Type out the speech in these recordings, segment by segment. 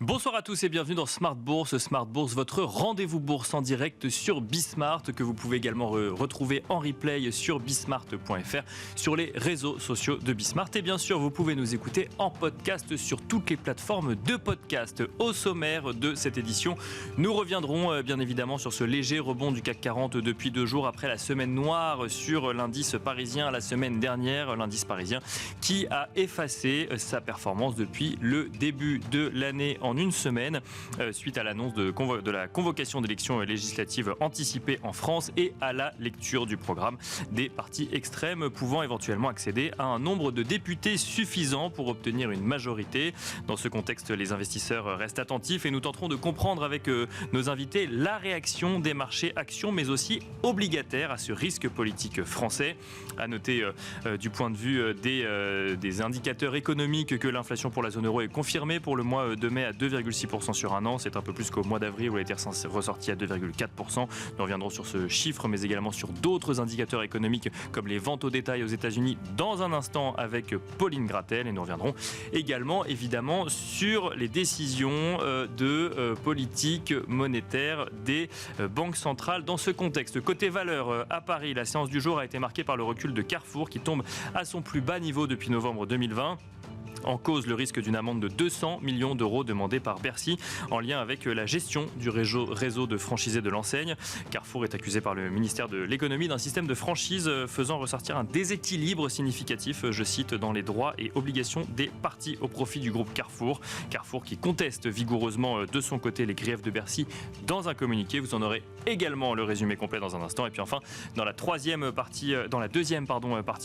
Bonsoir à tous et bienvenue dans Smart Bourse. Smart Bourse, votre rendez-vous bourse en direct sur Bismart, que vous pouvez également retrouver en replay sur bismart.fr, sur les réseaux sociaux de Bismart. Et bien sûr, vous pouvez nous écouter en podcast sur toutes les plateformes de podcast. Au sommaire de cette édition, nous reviendrons bien évidemment sur ce léger rebond du CAC 40 depuis 2 jours après la semaine noire sur l'indice parisien la semaine dernière. L'indice parisien qui a effacé sa performance depuis le début de l'année en une semaine, suite à l'annonce de la convocation d'élections législatives anticipées en France et à la lecture du programme des partis extrêmes pouvant éventuellement accéder à un nombre de députés suffisant pour obtenir une majorité. Dans ce contexte, les investisseurs restent attentifs et nous tenterons de comprendre avec nos invités la réaction des marchés actions mais aussi obligataires à ce risque politique français. À noter du point de vue des indicateurs économiques que l'inflation pour la zone euro est confirmée pour le mois de mai à 2,6% sur un an. C'est un peu plus qu'au mois d'avril où elle était ressortie à 2,4%. Nous reviendrons sur ce chiffre, mais également sur d'autres indicateurs économiques comme les ventes au détail aux États-Unis dans un instant avec Pauline Gratel. Et nous reviendrons également évidemment sur les décisions de politique monétaire des banques centrales dans ce contexte. Côté valeur, à Paris, la séance du jour a été marquée par le recul de Carrefour qui tombe à son plus bas niveau depuis novembre 2020. En cause, le risque d'une amende de 200 millions d'euros demandée par Bercy en lien avec la gestion du réseau de franchisés de l'enseigne. Carrefour est accusé par le ministère de l'économie d'un système de franchise faisant ressortir un déséquilibre significatif, je cite, dans les droits et obligations des parties au profit du groupe Carrefour. Carrefour qui conteste vigoureusement de son côté les griefs de Bercy dans un communiqué. Vous en aurez également le résumé complet dans un instant. Et puis enfin, dans la deuxième partie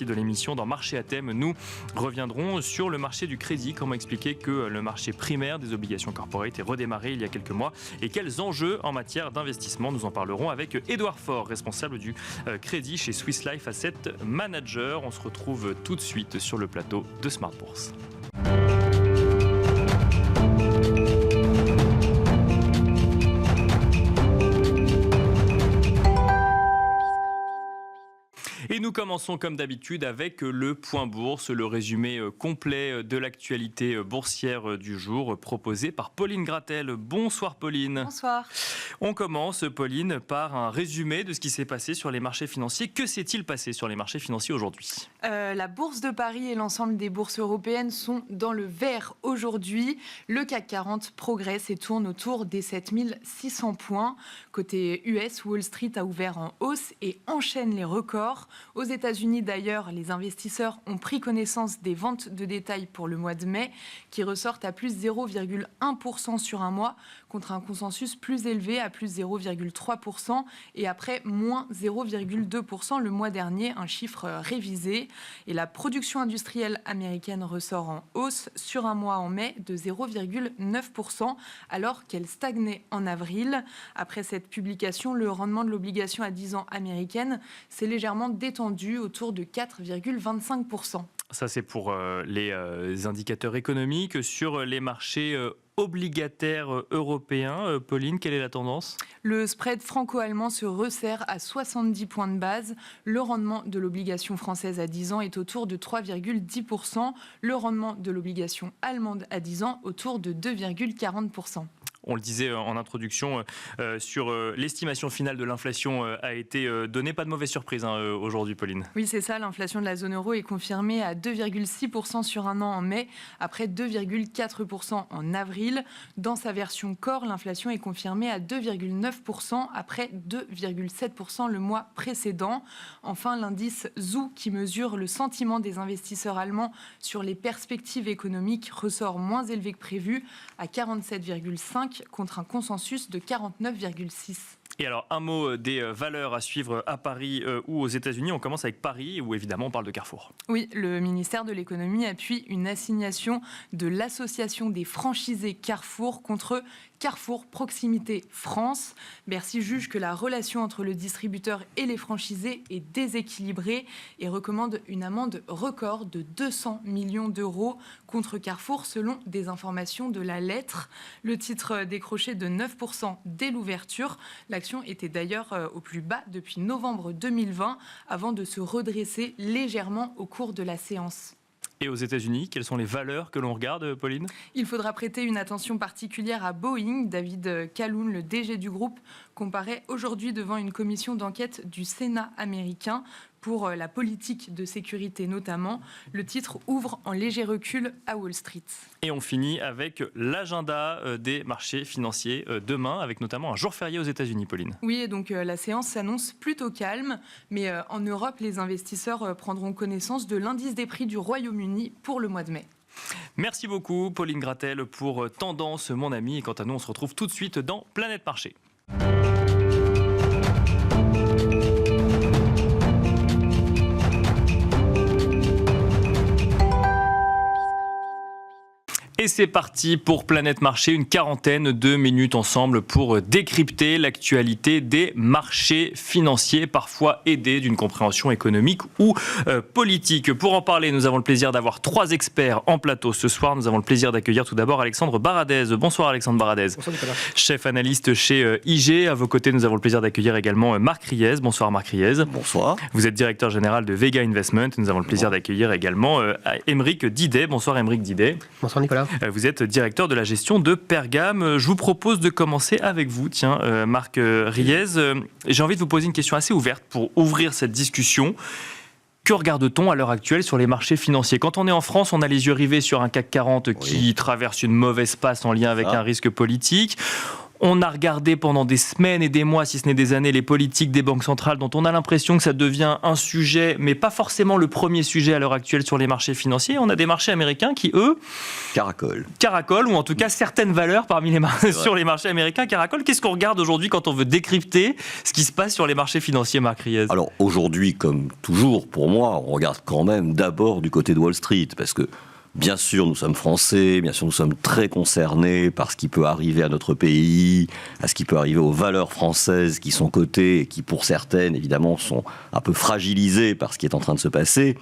de l'émission, dans Marché à thème, nous reviendrons sur le marché du crédit. Comment expliquer que le marché primaire des obligations corporate est redémarré il y a quelques mois et quels enjeux en matière d'investissement? Nous en parlerons avec Édouard Faure, responsable du crédit chez Swiss Life Asset Manager. On se retrouve tout de suite sur le plateau de Smart Bourse. Et nous commençons comme d'habitude avec le point bourse, le résumé complet de l'actualité boursière du jour proposé par Pauline Gratel. Bonsoir Pauline. Bonsoir. On commence, Pauline, par un résumé de ce qui s'est passé sur les marchés financiers. Que s'est-il passé sur les marchés financiers aujourd'hui ? La bourse de Paris et l'ensemble des bourses européennes sont dans le vert aujourd'hui. Le CAC 40 progresse et tourne autour des 7600 points. Côté US, Wall Street a ouvert en hausse et enchaîne les records. Aux États-Unis, d'ailleurs, les investisseurs ont pris connaissance des ventes de détail pour le mois de mai, qui ressortent à plus 0,1% sur un mois, contre un consensus plus élevé à plus 0,3% et après moins 0,2% le mois dernier, un chiffre révisé. Et la production industrielle américaine ressort en hausse sur un mois en mai de 0,9%, alors qu'elle stagnait en avril. Après cette publication, le rendement de l'obligation à 10 ans américaine s'est légèrement détendu autour de 4,25%. Ça, c'est pour les indicateurs économiques. Sur les marchés obligataires européens, Pauline, quelle est la tendance ? Le spread franco-allemand se resserre à 70 points de base. Le rendement de l'obligation française à 10 ans est autour de 3,10%. Le rendement de l'obligation allemande à 10 ans autour de 2,40%. On le disait en introduction, sur l'estimation finale de l'inflation a été donnée. Pas de mauvaise surprise aujourd'hui, Pauline. Oui, c'est ça. L'inflation de la zone euro est confirmée à 2,6% sur un an en mai, après 2,4% en avril. Dans sa version core, l'inflation est confirmée à 2,9% après 2,7% le mois précédent. Enfin, l'indice ZOO, qui mesure le sentiment des investisseurs allemands sur les perspectives économiques, ressort moins élevé que prévu, à 47,5 contre un consensus de 49,6. Et alors, un mot des valeurs à suivre à Paris ou aux États-Unis. On commence avec Paris, où évidemment on parle de Carrefour. Oui, le ministère de l'économie appuie une assignation de l'association des franchisés Carrefour contre Carrefour Proximité France. Bercy juge que la relation entre le distributeur et les franchisés est déséquilibrée et recommande une amende record de 200 millions d'euros contre Carrefour selon des informations de la lettre. Le titre décroché de 9% dès l'ouverture. L'action était d'ailleurs au plus bas depuis novembre 2020 avant de se redresser légèrement au cours de la séance. Et aux États-Unis, quelles sont les valeurs que l'on regarde, Pauline ? Il faudra prêter une attention particulière à Boeing. David Calhoun, le DG du groupe, comparaît aujourd'hui devant une commission d'enquête du Sénat américain pour la politique de sécurité notamment. Le titre ouvre en léger recul à Wall Street. Et on finit avec l'agenda des marchés financiers demain, avec notamment un jour férié aux États-Unis, Pauline. Oui, et donc la séance s'annonce plutôt calme, mais en Europe, les investisseurs prendront connaissance de l'indice des prix du Royaume-Uni pour le mois de mai. Merci beaucoup, Pauline Gratel, pour Tendance, mon ami. Et quant à nous, on se retrouve tout de suite dans Planète Marché. Et c'est parti pour Planète Marché, une quarantaine de minutes ensemble pour décrypter l'actualité des marchés financiers, parfois aidés d'une compréhension économique ou politique. Pour en parler, nous avons le plaisir d'avoir 3 experts en plateau ce soir. Nous avons le plaisir d'accueillir tout d'abord Alexandre Baradez. Bonsoir Alexandre Baradez. Bonsoir Nicolas. Chef analyste chez IG. À vos côtés, nous avons le plaisir d'accueillir également Marc Riez. Bonsoir Marc Riez. Bonsoir. Vous êtes directeur général de Vega Investment. Nous avons le plaisir d'accueillir également Aymeric Didet. Bonsoir Aymeric Didet. Bonsoir Nicolas. Vous êtes directeur de la gestion de Pergame. Je vous propose de commencer avec vous, Marc Riez. J'ai envie de vous poser une question assez ouverte pour ouvrir cette discussion. Que regarde-t-on à l'heure actuelle sur les marchés financiers ? Quand on est en France, on a les yeux rivés sur un CAC 40 qui traverse une mauvaise passe en lien avec un risque politique. On a regardé pendant des semaines et des mois, si ce n'est des années, les politiques des banques centrales dont on a l'impression que ça devient un sujet, mais pas forcément le premier sujet à l'heure actuelle sur les marchés financiers. On a des marchés américains qui, eux, caracolent, ou en tout cas certaines valeurs parmi les sur les marchés américains caracolent. Qu'est-ce qu'on regarde aujourd'hui quand on veut décrypter ce qui se passe sur les marchés financiers, Marc Riez ? Alors aujourd'hui, comme toujours, pour moi, on regarde quand même d'abord du côté de Wall Street, parce que bien sûr, nous sommes français, bien sûr, nous sommes très concernés par ce qui peut arriver à notre pays, à ce qui peut arriver aux valeurs françaises qui sont cotées et qui, pour certaines, évidemment, sont un peu fragilisées par ce qui est en train de se passer.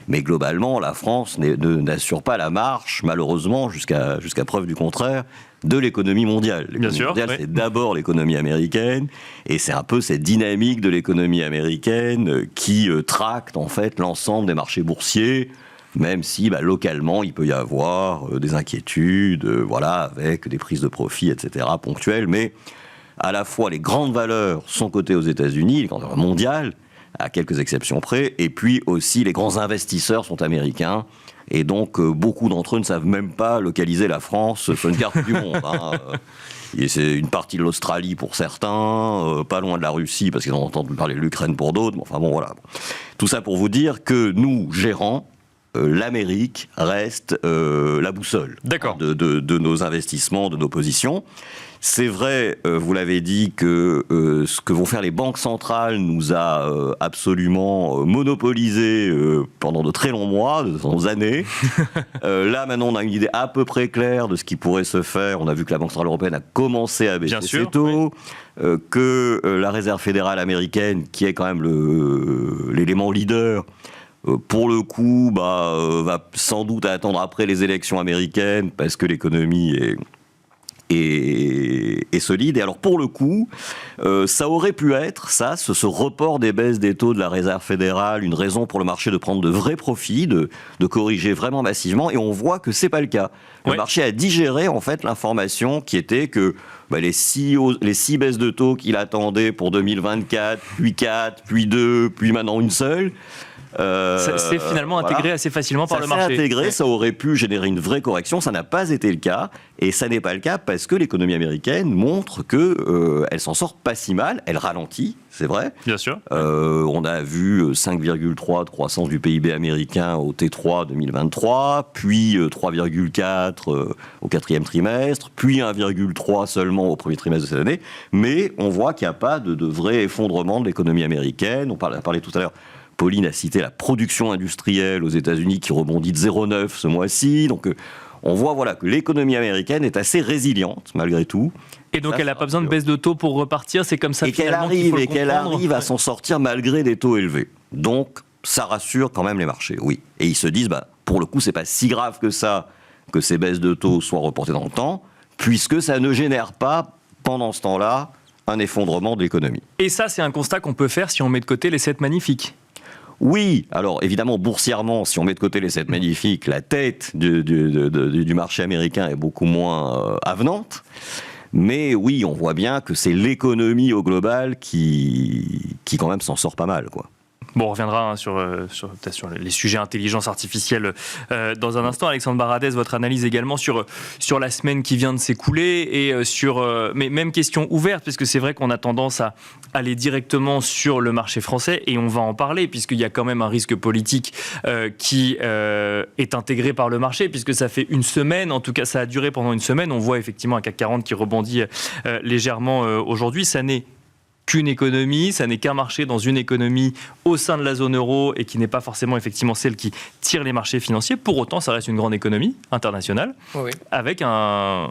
Mais globalement, la France n'assure pas la marche, malheureusement, jusqu'à preuve du contraire, de l'économie mondiale. L'économie mondiale, c'est d'abord l'économie américaine, et c'est un peu cette dynamique de l'économie américaine qui tracte, en fait, l'ensemble des marchés boursiers, même si localement il peut y avoir des inquiétudes, avec des prises de profit, etc., ponctuelles, mais à la fois les grandes valeurs sont cotées aux États-Unis, les grandes valeurs mondiales, à quelques exceptions près, et puis aussi les grands investisseurs sont américains, et donc beaucoup d'entre eux ne savent même pas localiser la France sur une carte du monde. Et c'est une partie de l'Australie pour certains, pas loin de la Russie, parce qu'ils ont entendu parler de l'Ukraine pour d'autres, voilà. Tout ça pour vous dire que nous, gérants, l'Amérique reste la boussole de nos investissements, de nos positions. C'est vrai, vous l'avez dit, que ce que vont faire les banques centrales nous a absolument monopolisé pendant de très longs mois, de longues années. Là, maintenant, on a une idée à peu près claire de ce qui pourrait se faire. On a vu que la Banque centrale européenne a commencé à baisser ses taux, que la Réserve fédérale américaine, qui est quand même l'élément leader, pour le coup, va sans doute attendre après les élections américaines parce que l'économie est solide. Et alors, pour le coup, ça aurait pu être, ce report des baisses des taux de la Réserve fédérale, une raison pour le marché de prendre de vrais profits, de corriger vraiment massivement. Et on voit que c'est pas le cas. Le marché a digéré, en fait, l'information qui était que les 6 baisses de taux qu'il attendait pour 2024, puis 4, puis 2, puis maintenant une seule, ça s'est finalement intégré assez facilement par le marché. Ça s'est intégré, ça aurait pu générer une vraie correction, ça n'a pas été le cas, et ça n'est pas le cas parce que l'économie américaine montre qu'elle s'en sort pas si mal, elle ralentit, c'est vrai. Bien sûr. On a vu 5,3 de croissance du PIB américain au T3 2023, puis 3,4 au 4e trimestre, puis 1,3 seulement au premier trimestre de cette année, mais on voit qu'il n'y a pas de vrai effondrement de l'économie américaine. On a parlé tout à l'heure, Pauline a cité la production industrielle aux États-Unis qui rebondit de 0,9 ce mois-ci. Donc, on voit que l'économie américaine est assez résiliente, malgré tout. Et donc, elle n'a pas besoin de baisse de taux pour repartir. C'est comme ça finalement qu'il faut le comprendre. Et qu'elle arrive à s'en sortir malgré des taux élevés. Donc, ça rassure quand même les marchés, oui. Et ils se disent, pour le coup, c'est pas si grave que ça, que ces baisses de taux soient reportées dans le temps, puisque ça ne génère pas, pendant ce temps-là, un effondrement de l'économie. Et ça, c'est un constat qu'on peut faire si on met de côté les 7 magnifiques. Oui, alors évidemment, boursièrement, si on met de côté les 7 magnifiques, la tête du marché américain est beaucoup moins avenante. Mais oui, on voit bien que c'est l'économie au global qui quand même s'en sort pas mal, quoi. Bon, on reviendra peut-être sur les sujets intelligence artificielle dans un instant. Alexandre Baradez, votre analyse également sur la semaine qui vient de s'écouler et mais même question ouverte, puisque c'est vrai qu'on a tendance à aller directement sur le marché français et on va en parler, puisqu'il y a quand même un risque politique qui est intégré par le marché, puisque ça fait une semaine, en tout cas ça a duré pendant une semaine. On voit effectivement un CAC 40 qui rebondit légèrement aujourd'hui. Ça n'est qu'une économie, ça n'est qu'un marché dans une économie au sein de la zone euro et qui n'est pas forcément effectivement celle qui tire les marchés financiers. Pour autant, ça reste une grande économie internationale avec un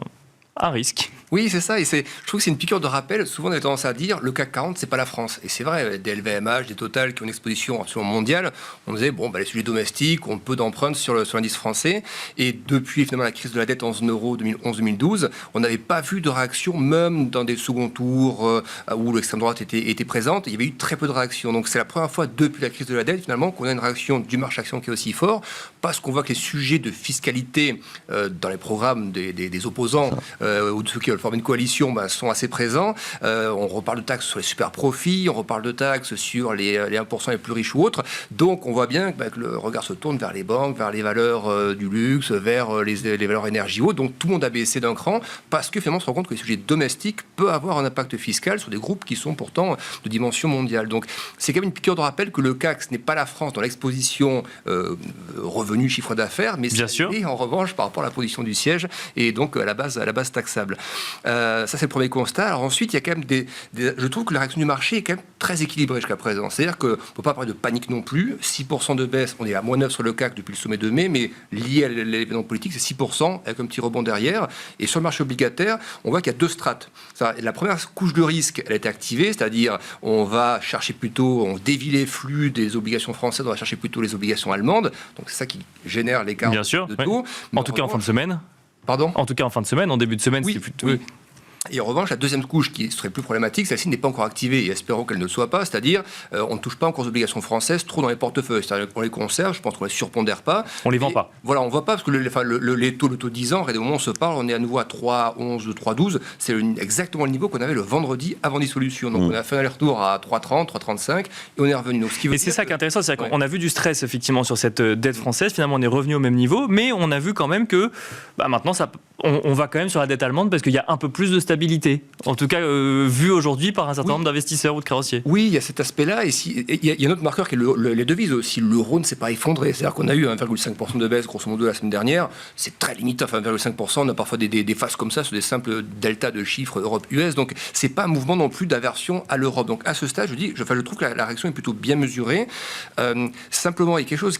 risque. Oui, c'est ça. Et je trouve que c'est une piqûre de rappel. Souvent, on a tendance à dire le CAC 40, c'est pas la France. Et c'est vrai, des LVMH, des Total qui ont une exposition absolument mondiale. On disait, les sujets domestiques, on peut d'emprunter sur l'indice français. Et depuis finalement la crise de la dette en zone euro 2011-2012, on n'avait pas vu de réaction, même dans des seconds tours où l'extrême droite était présente. Il y avait eu très peu de réactions. Donc c'est la première fois depuis la crise de la dette, finalement, qu'on a une réaction du marché action qui est aussi fort, parce qu'on voit que les sujets de fiscalité dans les programmes des opposants ou de ceux qui veulent former une coalition sont assez présents. On reparle de taxes sur les super profits, on reparle de taxes sur les 1% les plus riches ou autres. Donc on voit bien que le regard se tourne vers les banques, vers les valeurs du luxe, vers les valeurs énergie haute. Donc tout le monde a baissé d'un cran parce que finalement on se rend compte que les sujets domestiques peuvent avoir un impact fiscal sur des groupes qui sont pourtant de dimension mondiale. Donc c'est quand même une piqûre de rappel que le CAC, ce n'est pas la France dans l'exposition revenu, chiffre d'affaires, mais c'est en revanche par rapport à la position du siège et donc à la base taxable. Ça, c'est le premier constat. Alors ensuite, il y a quand même je trouve que la réaction du marché est quand même très équilibrée jusqu'à présent. C'est-à-dire qu'on ne peut pas parler de panique non plus. 6% de baisse, on est à -9 sur le CAC depuis le sommet de mai, mais lié à l'événement politique, c'est 6%, avec un petit rebond derrière. Et sur le marché obligataire, on voit qu'il y a deux strates. La première couche de risque, elle a été activée, c'est-à-dire on dévie les flux des obligations françaises, on va chercher plutôt les obligations allemandes. Donc c'est ça qui génère l'écart de taux. En tout cas, en fin de semaine. Pardon ? En tout cas, en fin de semaine, en début de semaine, c'était plutôt... Oui. Et en revanche, la deuxième couche qui serait plus problématique, celle-ci n'est pas encore activée et espérons qu'elle ne le soit pas, c'est-à-dire on ne touche pas encore aux obligations françaises trop dans les portefeuilles, c'est-à-dire qu'on les conserve, je pense qu'on les surpondère pas. On les vend pas. Voilà, on ne voit pas parce que le taux 10 ans, et au moment où on se parle, on est à nouveau à 3,11, 3,12, c'est exactement le niveau qu'on avait le vendredi avant dissolution. Donc on a fait un aller-retour à 3,30, 3,35 et on est revenu. Donc, et c'est ça qui est intéressant, c'est qu'on a vu du stress effectivement sur cette dette française, finalement on est revenu au même niveau, mais on a vu quand même que maintenant on va quand même sur la dette allemande parce qu'il y a un peu plus de stabilité. En tout cas, vu aujourd'hui par un certain nombre d'investisseurs ou de créanciers. Oui, il y a cet aspect-là. Et il y a un autre marqueur qui est les devises aussi. L'euro ne s'est pas effondré. C'est-à-dire qu'on a eu 1,5% de baisse, grosso modo, la semaine dernière. C'est très limité. 1,5%. On a parfois des phases comme ça sur des simples deltas de chiffres Europe-US. Donc, c'est pas un mouvement non plus d'aversion à l'Europe. Donc, à ce stade, je trouve que la réaction est plutôt bien mesurée. Simplement, il y a quelque chose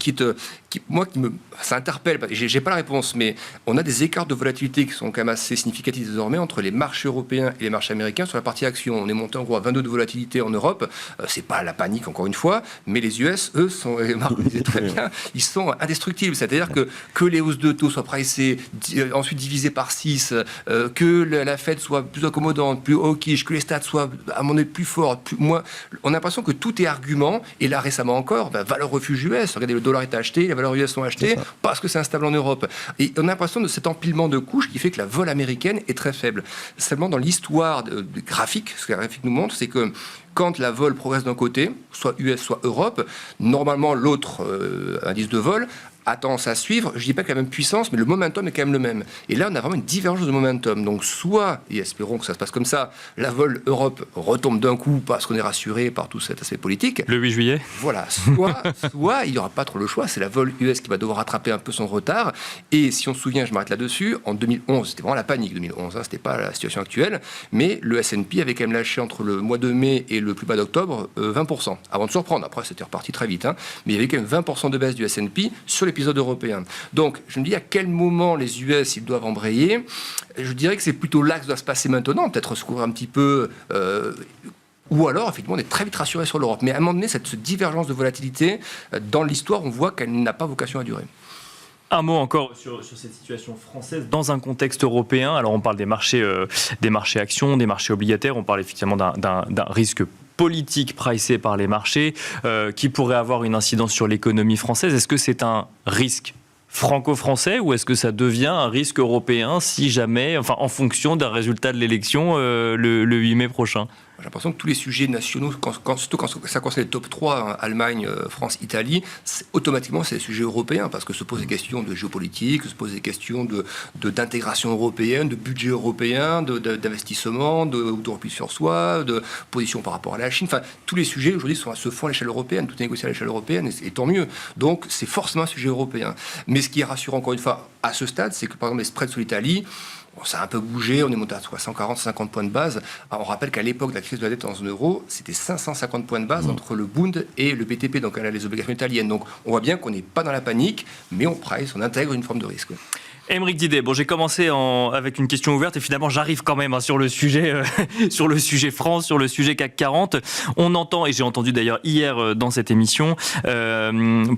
ça interpelle. J'ai pas la réponse, mais on a des écarts de volatilité qui sont quand même assez significatifs désormais entre les marchés européens et les marchés américains sur la partie action. On est monté en gros à 22 de volatilité en Europe. C'est pas la panique encore une fois, mais les US, eux, Marc le disait très bien, ils sont indestructibles. C'est-à-dire que les hausses de taux soient pricées, ensuite divisées par 6, que la Fed soit plus accommodante, plus hawkish, que les stats soient à mon avis plus forts, moins. On a l'impression que tout est argument. Et là récemment encore, valeur refuge US. Regardez, le dollar est acheté, les valeurs US sont achetées parce que c'est instable en Europe. Et on a l'impression de cet empilement de couches qui fait que la vol américaine est très faible. Seulement dans l'histoire graphique, ce que la graphique nous montre, c'est que quand la vol progresse d'un côté, soit US, soit Europe, normalement l'autre indice de vol a tendance à suivre. Je ne dis pas qu'il y a la même puissance, mais le momentum est quand même le même. Et là, on a vraiment une divergence de momentum. Donc, soit, et espérons que ça se passe comme ça, la vol Europe retombe d'un coup parce qu'on est rassuré par tout cet aspect politique. Le 8 juillet. Voilà. Soit il n'y aura pas trop le choix. C'est la vol US qui va devoir rattraper un peu son retard. Et si on se souvient, je m'arrête là-dessus, en 2011, c'était vraiment la panique 2011. C'était pas la situation actuelle. Mais le S&P avait quand même lâché entre le mois de mai et le plus bas d'octobre 20%. Avant de surprendre. Après, c'était reparti très vite. Mais il y avait quand même 20% de baisse du S&P sur l'épisode européen. Donc, je me dis à quel moment les US ils doivent embrayer. Je dirais que c'est plutôt là que ça doit se passer maintenant, peut-être se couvrir un petit peu. Ou alors, effectivement, on est très vite rassuré sur l'Europe. Mais à un moment donné, cette divergence de volatilité, dans l'histoire, on voit qu'elle n'a pas vocation à durer. Un mot encore sur cette situation française dans un contexte européen. Alors, on parle des marchés actions, des marchés obligataires. On parle effectivement d'un risque politique pricée par les marchés qui pourrait avoir une incidence sur l'économie française. Est-ce que c'est un risque franco-français ou est-ce que ça devient un risque européen si jamais, enfin en fonction d'un résultat de l'élection le 8 mai prochain? J'ai l'impression que tous les sujets nationaux, surtout quand ça concerne les top 3, hein, Allemagne, France, Italie, automatiquement c'est des sujets européens, parce que se posent des questions de géopolitique, se posent des questions d'intégration européenne, de budget européen, d'investissement, de repli sur soi, de position par rapport à la Chine. Enfin, tous les sujets aujourd'hui se font à l'échelle européenne, tout est négocié à l'échelle européenne, et tant mieux. Donc c'est forcément un sujet européen. Mais ce qui est rassurant, encore une fois, à ce stade, c'est que par exemple les spreads sur l'Italie, ça a un peu bougé, on est monté à 140-150 points de base. Alors, on rappelle qu'à l'époque de la crise de la dette en zone euro, c'était 550 points de base entre le Bund et le BTP, donc les obligations italiennes. Donc on voit bien qu'on n'est pas dans la panique, mais on price, on intègre une forme de risque. Aymeric Didet, bon, j'ai commencé avec une question ouverte et finalement j'arrive quand même sur le sujet France, sur le sujet CAC 40. On entend, et j'ai entendu d'ailleurs hier dans cette émission,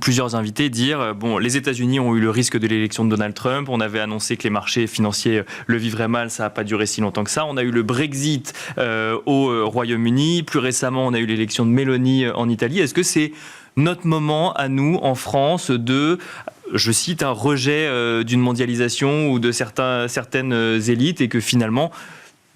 plusieurs invités dire bon, les États-Unis ont eu le risque de l'élection de Donald Trump. On avait annoncé que les marchés financiers le vivraient mal, ça n'a pas duré si longtemps que ça. On a eu le Brexit au Royaume-Uni. Plus récemment, on a eu l'élection de Meloni en Italie. Est-ce que c'est notre moment à nous en France de, je cite, un rejet d'une mondialisation ou de certaines élites et que finalement,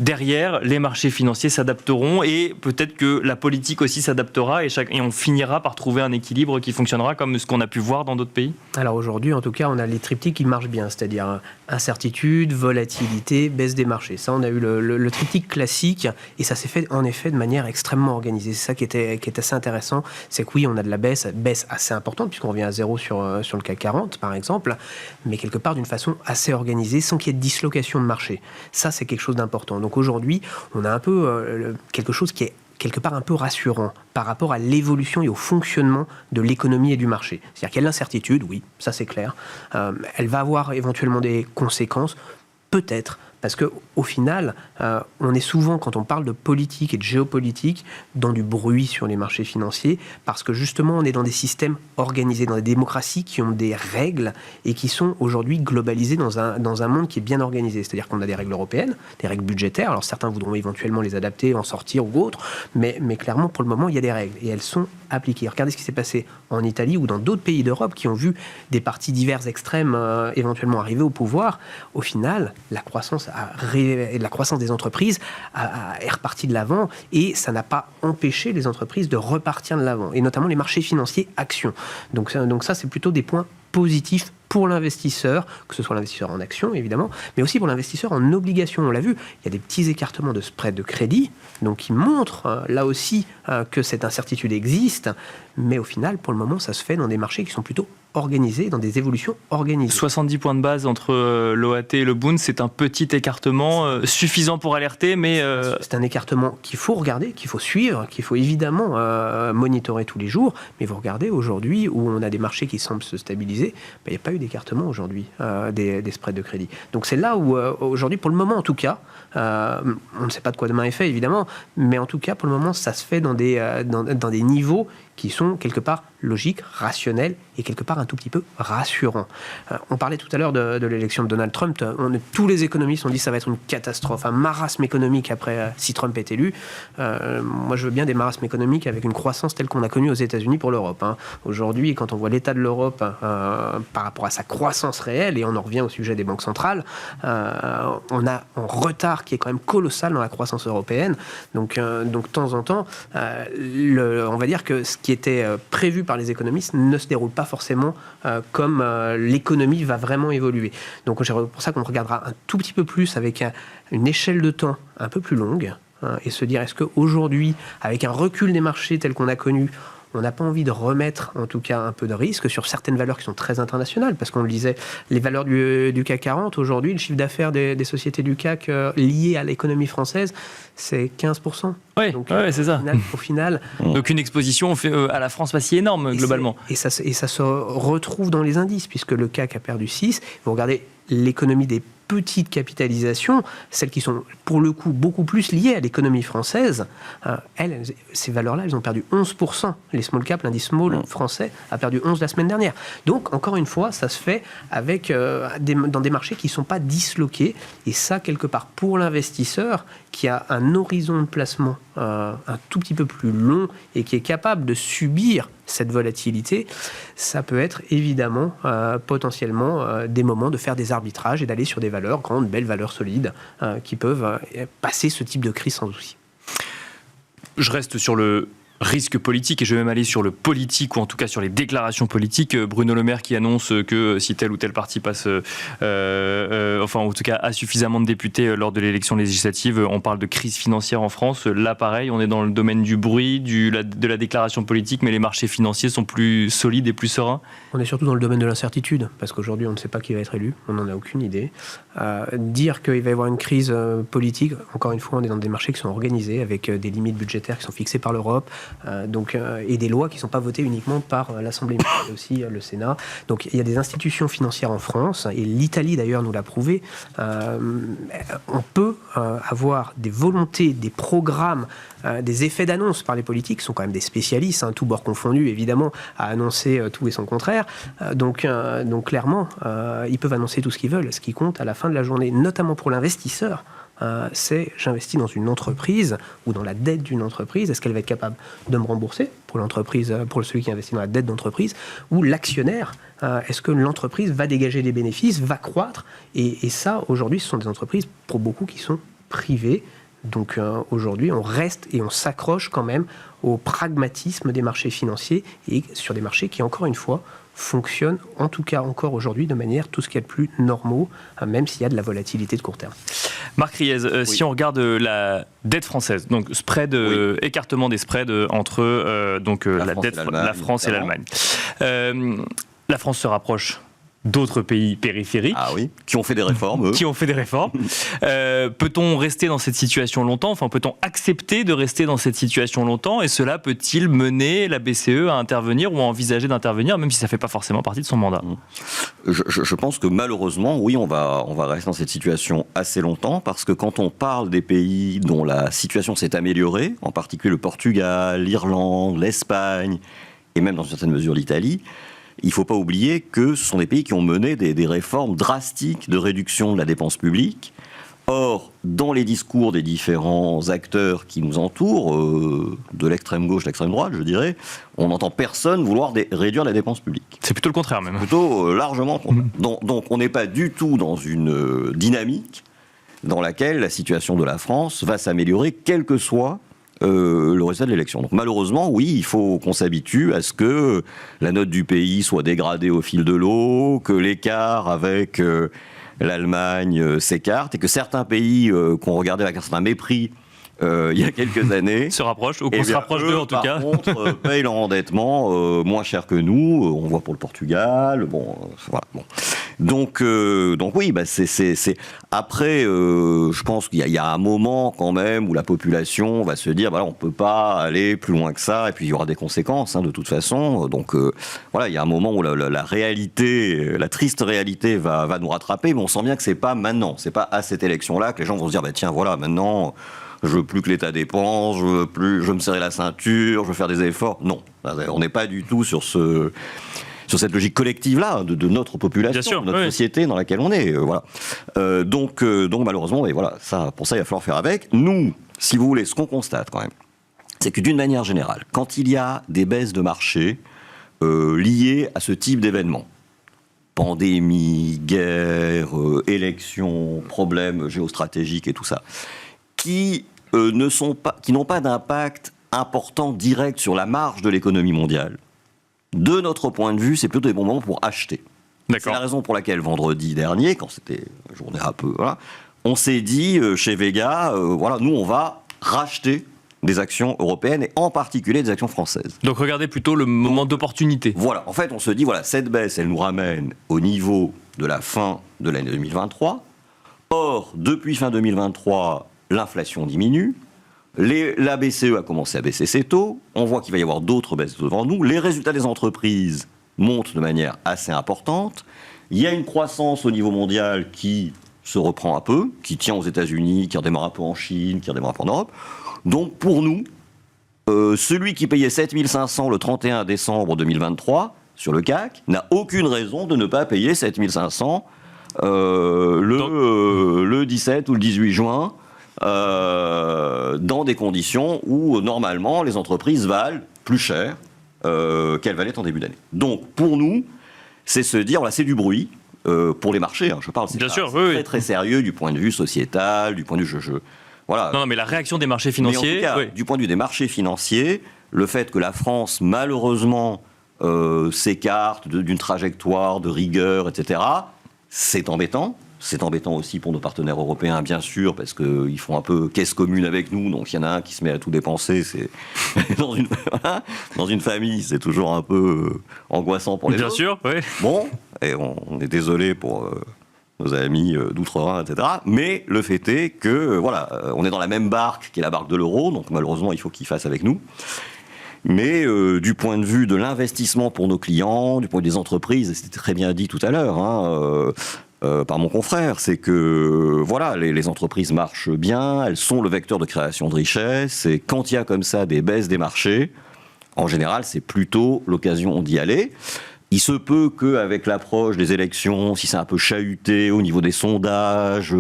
derrière, les marchés financiers s'adapteront et peut-être que la politique aussi s'adaptera et on finira par trouver un équilibre qui fonctionnera comme ce qu'on a pu voir dans d'autres pays? Alors aujourd'hui, en tout cas, on a les triptyques qui marchent bien, c'est-à-dire incertitude, volatilité, baisse des marchés. Ça, on a eu le triptyque classique et ça s'est fait en effet de manière extrêmement organisée. C'est ça qui est assez intéressant, c'est que oui, on a de la baisse assez importante puisqu'on revient à zéro sur le CAC 40 par exemple, mais quelque part d'une façon assez organisée sans qu'il y ait de dislocation de marché. Ça, c'est quelque chose d'important. Donc aujourd'hui, on a un peu quelque chose qui est quelque part un peu rassurant par rapport à l'évolution et au fonctionnement de l'économie et du marché. C'est-à-dire qu'il y a l'incertitude, oui, ça c'est clair. Elle va avoir éventuellement des conséquences, peut-être, parce qu'au final, on est souvent, quand on parle de politique et de géopolitique, dans du bruit sur les marchés financiers, parce que justement, on est dans des systèmes organisés, dans des démocraties qui ont des règles et qui sont aujourd'hui globalisées dans un monde qui est bien organisé. C'est-à-dire qu'on a des règles européennes, des règles budgétaires. Alors certains voudront éventuellement les adapter, en sortir ou autres, mais clairement, pour le moment, il y a des règles et elles sont appliquées. Regardez ce qui s'est passé en Italie ou dans d'autres pays d'Europe qui ont vu des partis divers extrêmes éventuellement arriver au pouvoir. Au final, la croissance des entreprises est repartie de l'avant et ça n'a pas empêché les entreprises de repartir de l'avant, et notamment les marchés financiers actions. Donc ça, c'est plutôt des points positifs pour l'investisseur, que ce soit l'investisseur en actions évidemment, mais aussi pour l'investisseur en obligations. On l'a vu, il y a des petits écartements de spread de crédit, donc qui montrent là aussi que cette incertitude existe, mais au final, pour le moment, ça se fait dans des marchés qui sont plutôt organisés, dans des évolutions organisées. 70 points de base entre l'OAT et le Bund, c'est un petit écartement suffisant pour alerter, mais... C'est un écartement qu'il faut regarder, qu'il faut suivre, qu'il faut évidemment monitorer tous les jours, mais vous regardez aujourd'hui où on a des marchés qui semblent se stabiliser, il n'y a pas eu d'écartement aujourd'hui des spreads de crédit. Donc c'est là où aujourd'hui, pour le moment en tout cas, on ne sait pas de quoi demain est fait évidemment, mais en tout cas pour le moment ça se fait dans des niveaux qui sont quelque part logiques, rationnels et quelque part un tout petit peu rassurants. On parlait tout à l'heure de l'élection de Donald Trump. Tous les économistes ont dit que ça va être une catastrophe, un marasme économique après si Trump est élu. Moi, je veux bien des marasmes économiques avec une croissance telle qu'on a connue aux États-Unis pour l'Europe. Aujourd'hui, quand on voit l'état de l'Europe par rapport à sa croissance réelle, et on en revient au sujet des banques centrales, on a un retard qui est quand même colossal dans la croissance européenne. Donc de temps en temps, on va dire que ce qui était prévu par les économistes ne se déroule pas forcément comme l'économie va vraiment évoluer. Donc c'est pour ça qu'on regardera un tout petit peu plus avec une échelle de temps un peu plus longue et se dire est-ce qu'aujourd'hui, avec un recul des marchés tel qu'on a connu, on n'a pas envie de remettre, en tout cas, un peu de risque sur certaines valeurs qui sont très internationales, parce qu'on le disait, les valeurs du CAC 40, aujourd'hui, le chiffre d'affaires des sociétés du CAC liées à l'économie française, c'est 15%. Oui, c'est ça. Au final... Donc une exposition à la France pas si énorme, globalement. Et ça se retrouve dans les indices, puisque le CAC a perdu 6. Vous regardez l'économie des petites capitalisations, celles qui sont pour le coup beaucoup plus liées à l'économie française, ces valeurs-là, elles ont perdu 11%. Les small cap, l'indice small français a perdu 11% la semaine dernière. Donc, encore une fois, ça se fait avec, dans des marchés qui ne sont pas disloqués. Et ça, quelque part, pour l'investisseur qui a un horizon de placement un tout petit peu plus long et qui est capable de subir cette volatilité, ça peut être évidemment potentiellement des moments de faire des arbitrages et d'aller sur des valeurs, grandes, belles valeurs solides, qui peuvent passer ce type de crise sans souci. Je reste sur le risque politique et je vais même aller sur le politique ou en tout cas sur les déclarations politiques. Bruno Le Maire qui annonce que si tel ou tel parti passe, enfin en tout cas a suffisamment de députés lors de l'élection législative, on parle de crise financière en France. Là pareil, on est dans le domaine du bruit, de la déclaration politique, mais les marchés financiers sont plus solides et plus sereins. On est surtout dans le domaine de l'incertitude, parce qu'aujourd'hui on ne sait pas qui va être élu, on n'en a aucune idée. Dire qu'il va y avoir une crise politique, encore une fois on est dans des marchés qui sont organisés avec des limites budgétaires qui sont fixées par l'Europe, et des lois qui ne sont pas votées uniquement par l'Assemblée, mais aussi le Sénat. Donc il y a des institutions financières en France, et l'Italie d'ailleurs nous l'a prouvé. On peut avoir des volontés, des programmes, des effets d'annonce par les politiques, qui sont quand même des spécialistes, tous bords confondus évidemment, à annoncer tout et son contraire. Donc clairement, ils peuvent annoncer tout ce qu'ils veulent. Ce qui compte à la fin de la journée, notamment pour l'investisseur, c'est j'investis dans une entreprise ou dans la dette d'une entreprise. Est-ce qu'elle va être capable de me rembourser pour l'entreprise, pour celui qui investit dans la dette d'entreprise, ou l'actionnaire, est-ce que l'entreprise va dégager des bénéfices, va croître, et ça aujourd'hui ce sont des entreprises pour beaucoup qui sont privées. Donc aujourd'hui on reste et on s'accroche quand même au pragmatisme des marchés financiers et sur des marchés qui encore une fois fonctionnent, en tout cas encore aujourd'hui, de manière tout ce qu'il y a de plus normaux, même s'il y a de la volatilité de court terme. Marc Riez, oui. Si on regarde la dette française, donc spread, écartement des spreads entre la France et l'Allemagne. La France se rapproche d'autres pays périphériques. Ah oui, qui ont fait des réformes, eux. Qui ont fait des réformes. Peut-on rester dans cette situation longtemps ? Enfin, peut-on accepter de rester dans cette situation longtemps ? Et cela peut-il mener la BCE à intervenir ou à envisager d'intervenir, même si ça ne fait pas forcément partie de son mandat ? Je pense que malheureusement, oui, on va rester dans cette situation assez longtemps, parce que quand on parle des pays dont la situation s'est améliorée, en particulier le Portugal, l'Irlande, l'Espagne, et même dans une certaine mesure l'Italie, il ne faut pas oublier que ce sont des pays qui ont mené des réformes drastiques de réduction de la dépense publique. Or, dans les discours des différents acteurs qui nous entourent, de l'extrême gauche, de l'extrême droite, je dirais, on n'entend personne vouloir réduire la dépense publique. C'est plutôt le contraire même. Plutôt largement contraire. Donc on n'est pas du tout dans une dynamique dans laquelle la situation de la France va s'améliorer, quel que soit le résultat de l'élection. Donc malheureusement, oui, il faut qu'on s'habitue à ce que la note du pays soit dégradée au fil de l'eau, que l'écart avec l'Allemagne s'écarte, et que certains pays qu'on regardait avec un certain mépris il y a quelques années se rapprochent, ou qu'on se rapproche d'eux en tout cas. Par contre, payent leur endettement moins cher que nous. On voit pour le Portugal. Voilà. Bon. Donc oui, c'est... Après, je pense qu'il y a un moment quand même où la population va se dire, on ne peut pas aller plus loin que ça, et puis il y aura des conséquences de toute façon. Donc voilà, il y a un moment où la réalité, la triste réalité va nous rattraper, mais on sent bien que c'est pas maintenant, c'est pas à cette élection-là que les gens vont se dire, tiens, voilà, maintenant... Je veux plus que l'État dépense, je veux me serrer la ceinture, je veux faire des efforts. Non, on n'est pas du tout sur cette logique collective-là de notre population, sûr, de notre société dans laquelle on est. Voilà. Donc malheureusement, pour ça, il va falloir faire avec. Nous, si vous voulez, ce qu'on constate quand même, c'est que d'une manière générale, quand il y a des baisses de marché liées à ce type d'événements, pandémie, guerre, élections, problèmes géostratégiques et tout ça, qui n'ont pas d'impact important direct sur la marge de l'économie mondiale, de notre point de vue, c'est plutôt des bons moments pour acheter. D'accord. C'est la raison pour laquelle vendredi dernier, quand c'était une journée un peu... on s'est dit chez Vega, nous on va racheter des actions européennes et en particulier des actions françaises. Donc regardez plutôt le moment d'opportunité. Voilà, en fait on se dit, cette baisse, elle nous ramène au niveau de la fin de l'année 2023. Or, depuis fin 2023... l'inflation diminue, la BCE a commencé à baisser ses taux, on voit qu'il va y avoir d'autres baisses devant nous, les résultats des entreprises montent de manière assez importante, Il y a une croissance au niveau mondial qui se reprend un peu, qui tient aux États-Unis, qui redémarre un peu en Chine, qui redémarre un peu en Europe. Donc pour nous, celui qui payait 7 500 le 31 décembre 2023 sur le CAC n'a aucune raison de ne pas payer 7 500 le 17 ou le 18 juin, dans des conditions où normalement les entreprises valent plus cher qu'elles valaient en début d'année. Donc pour nous, c'est se dire, voilà, c'est du bruit pour les marchés, je parle, c'est très très sérieux du point de vue sociétal, du point de vue voilà. Non, mais la réaction des marchés financiers... Mais en tout cas, du point de vue des marchés financiers, le fait que la France, malheureusement, s'écarte d'une trajectoire de rigueur, etc., c'est embêtant. C'est embêtant aussi pour nos partenaires européens, bien sûr, parce qu'ils font un peu caisse commune avec nous, donc il y en a un qui se met à tout dépenser. C'est dans une famille, c'est toujours un peu angoissant pour les autres. Bien sûr, oui. Bon, et on est désolé pour... nos amis d'outre-Rhin, etc. Mais le fait est que, voilà, on est dans la même barque qui est la barque de l'euro, donc malheureusement, il faut qu'ils fassent avec nous. Mais du point de vue de l'investissement pour nos clients, du point de vue des entreprises, et c'était très bien dit tout à l'heure par mon confrère, c'est que, voilà, les entreprises marchent bien, elles sont le vecteur de création de richesse, et quand il y a comme ça des baisses des marchés, en général, c'est plutôt l'occasion d'y aller. Il se peut qu'avec l'approche des élections, si c'est un peu chahuté au niveau des sondages,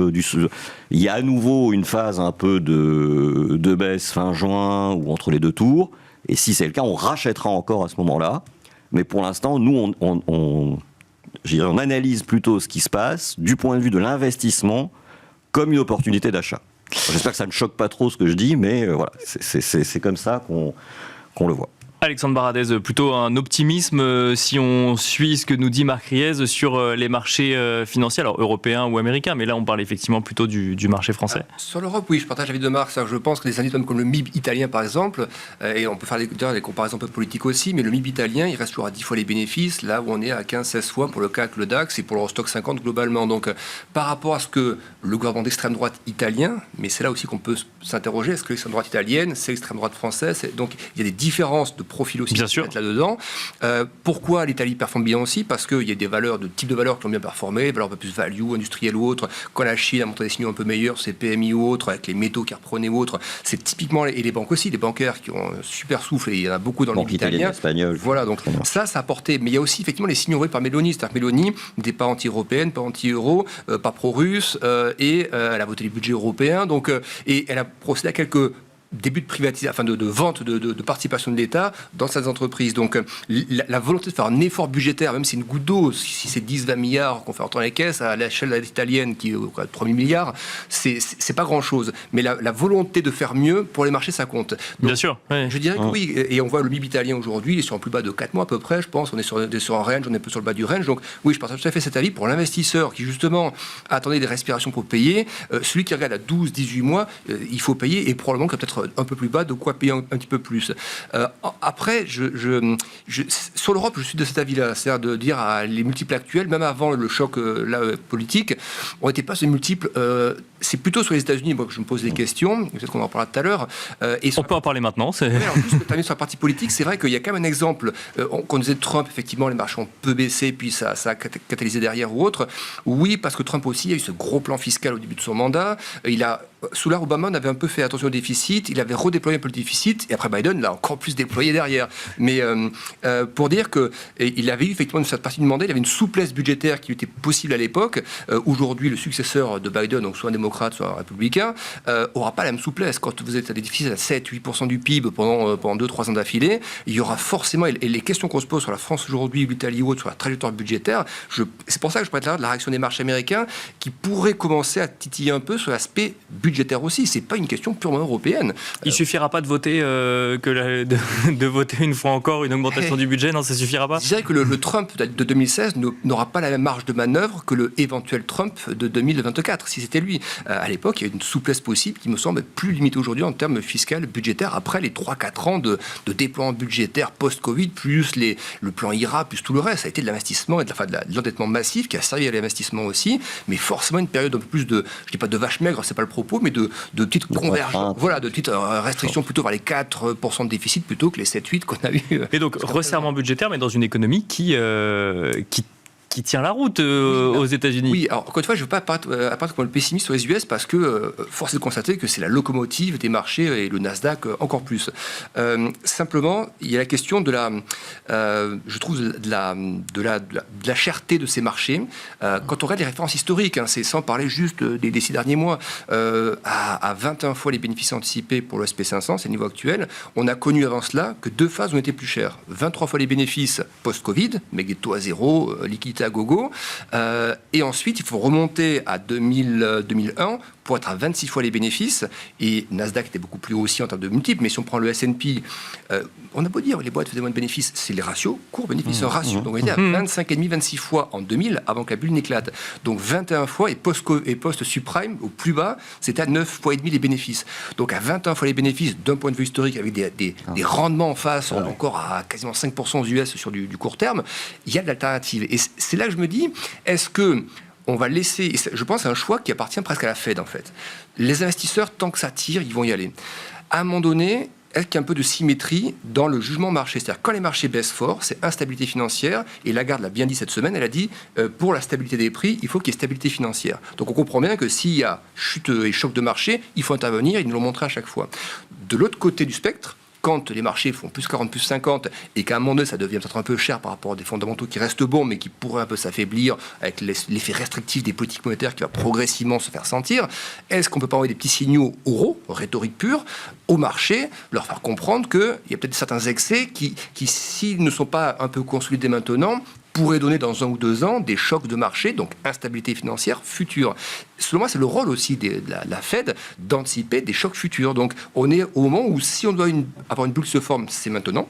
il y a à nouveau une phase un peu de baisse fin juin ou entre les deux tours. Et si c'est le cas, on rachètera encore à ce moment-là. Mais pour l'instant, nous, on analyse plutôt ce qui se passe du point de vue de l'investissement comme une opportunité d'achat. J'espère que ça ne choque pas trop ce que je dis, mais voilà, c'est comme ça qu'on le voit. Alexandre Baradez, plutôt un optimisme si on suit ce que nous dit Marc Riez sur les marchés financiers, alors européens ou américains, mais là on parle effectivement plutôt du marché français. Sur l'Europe, oui, je partage l'avis de Marc. Je pense que des indices comme le MIB italien par exemple, et on peut faire des comparaisons un peu politiques aussi, mais le MIB italien, il reste toujours à 10 fois les bénéfices, là où on est à 15-16 fois pour le CAC, le DAX et pour l'Eurostock 50 globalement. Donc par rapport à ce que le gouvernement d'extrême droite italien, mais c'est là aussi qu'on peut s'interroger, est-ce que l'extrême droite italienne, c'est l'extrême droite française, donc il y a des différences de profil aussi là-dedans. Pourquoi l'Italie performe bien aussi? Parce qu'il y a des valeurs, de types de valeurs qui ont bien performé, valeurs un peu plus value, industrielles ou autres. Quand la Chine a montré des signaux un peu meilleurs, c'est PMI ou autres, avec les métaux qui reprenaient ou autres, c'est typiquement, et les banques aussi, les bancaires qui ont un super souffle, et il y en a beaucoup dans le milieu italien. Voilà, donc ça a apporté. Mais il y a aussi effectivement les signaux envoyés par Meloni, c'est-à-dire que Meloni n'était pas anti-européenne, pas anti-euro, pas pro-russe, et elle a voté les budgets européens, donc, et elle a procédé à quelques début de privatisation, enfin de vente de participation de l'État dans ces entreprises. Donc la volonté de faire un effort budgétaire, même si c'est une goutte d'eau, si c'est 10-20 milliards qu'on fait entrer dans les caisses, à l'échelle italienne qui est 3 000 milliards, c'est pas grand-chose. Mais la volonté de faire mieux pour les marchés, ça compte. Donc, bien sûr. Oui. Je dirais que oui, et on voit le MIB italien aujourd'hui, il est sur un plus bas de 4 mois à peu près, je pense, on est sur un range, on est un peu sur le bas du range. Donc oui, je partage tout à fait cet avis. Pour l'investisseur qui justement attendait des respirations pour payer, celui qui regarde à 12-18 mois, il faut payer, et probablement qu'il y a peut-être un peu plus bas, de quoi payer un petit peu plus. Après, sur l'Europe, je suis de cet avis-là, c'est-à-dire de dire les multiples actuels, même avant le choc politique, on n'était pas sur les multiples. C'est plutôt sur les États-Unis, moi, que je me pose des questions. Peut-être qu'on en parlera tout à l'heure. On peut en parler maintenant. Ouais, alors, juste que tu as mis sur la partie politique, c'est vrai qu'il y a quand même un exemple. Quand on disait Trump, effectivement, les marchés ont peu baissé, puis ça a catalysé derrière ou autre. Oui, parce que Trump aussi a eu ce gros plan fiscal au début de son mandat. Sous l'ère Obama, on avait un peu fait attention au déficit. Il avait redéployé un peu le déficit. Et après Biden l'a encore plus déployé derrière. Mais pour dire qu'il avait eu effectivement cette partie du mandat, il avait une souplesse budgétaire qui était possible à l'époque. Aujourd'hui, le successeur de Biden, donc soit un démocrate, soit un républicain, n'aura pas la même souplesse. Quand vous êtes à des déficits à 7-8% du PIB pendant 2-3 ans d'affilée, il y aura forcément, et les questions qu'on se pose sur la France aujourd'hui, l'Italie ou autre, sur la trajectoire budgétaire, c'est pour ça que je pourrais être là de la réaction des marchés américains qui pourrait commencer à titiller un peu sur l'aspect budgétaire aussi. C'est pas une question purement européenne. Il suffira pas de voter de voter une fois encore une augmentation du budget, non, ça suffira pas. Je dirais que le Trump de 2016 n'aura pas la même marge de manœuvre que le éventuel Trump de 2024, si c'était lui. À l'époque, il y a une souplesse possible qui me semble plus limitée aujourd'hui en termes fiscal, budgétaires, après les 3-4 ans de déploiement budgétaire post-Covid, plus le plan IRA, plus tout le reste. Ça a été de l'investissement et de l'endettement massif qui a servi à l'investissement aussi, mais forcément une période un peu plus je dis pas de vache maigre, c'est pas le propos, mais de petites convergences, voilà, de petites restrictions plutôt vers les 4% de déficit plutôt que les 7-8 qu'on a eu. Et donc, resserrement budgétaire, mais dans une économie qui qui tient la route aux États-Unis. Oui, alors encore une fois, je ne veux pas apparaître comme le pessimiste sur les US parce que force est de constater que c'est la locomotive des marchés et le Nasdaq encore plus. Simplement, il y a la question de je trouve, de la cherté de ces marchés. Quand on regarde les références historiques, c'est sans parler juste des 6 derniers mois, à 21 fois les bénéfices anticipés pour le SP500, c'est le niveau actuel. On a connu avant cela que 2 phases ont été plus chères. 23 fois les bénéfices post-Covid, mais des taux à zéro, liquidité à gogo. Et ensuite, il faut remonter à 2001 pour être à 26 fois les bénéfices. Et Nasdaq était beaucoup plus haut aussi en termes de multiples. Mais si on prend le S&P, on a beau dire les boîtes faisaient moins de bénéfices, c'est les ratios, court bénéfice ratio. Donc on était à 25,5, 26 fois en 2000 avant que la bulle n'éclate. Donc 21 fois et post-subprime, au plus bas, c'était à 9 fois et demi les bénéfices. Donc à 21 fois les bénéfices, d'un point de vue historique, avec des rendements en face, encore à quasiment 5% aux US sur du court terme, il y a de l'alternative. Et c'est là que je me dis, est-ce que on va laisser, je pense que c'est un choix qui appartient presque à la Fed en fait. Les investisseurs, tant que ça tire, ils vont y aller. À un moment donné, est-ce qu'il y a un peu de symétrie dans le jugement marché? C'est-à-dire quand les marchés baissent fort, c'est instabilité financière, et Lagarde l'a bien dit cette semaine, elle a dit pour la stabilité des prix, il faut qu'il y ait stabilité financière. Donc on comprend bien que s'il y a chute et choc de marché, il faut intervenir, ils nous l'ont montré à chaque fois. De l'autre côté du spectre, quand les marchés font plus 40, plus 50, et qu'à un moment donné, ça devient peut-être un peu cher par rapport à des fondamentaux qui restent bons, mais qui pourraient un peu s'affaiblir avec l'effet restrictif des politiques monétaires qui va progressivement se faire sentir, est-ce qu'on ne peut pas envoyer des petits signaux oraux, rhétorique pure, au marché, leur faire comprendre qu'il y a peut-être certains excès qui, s'ils ne sont pas un peu consolidés maintenant, pourrait donner dans 1 ou 2 ans des chocs de marché, donc instabilité financière future. Selon moi, c'est le rôle aussi de la Fed d'anticiper des chocs futurs. Donc on est au moment où si on doit avoir une bulle qui se forme, c'est maintenant,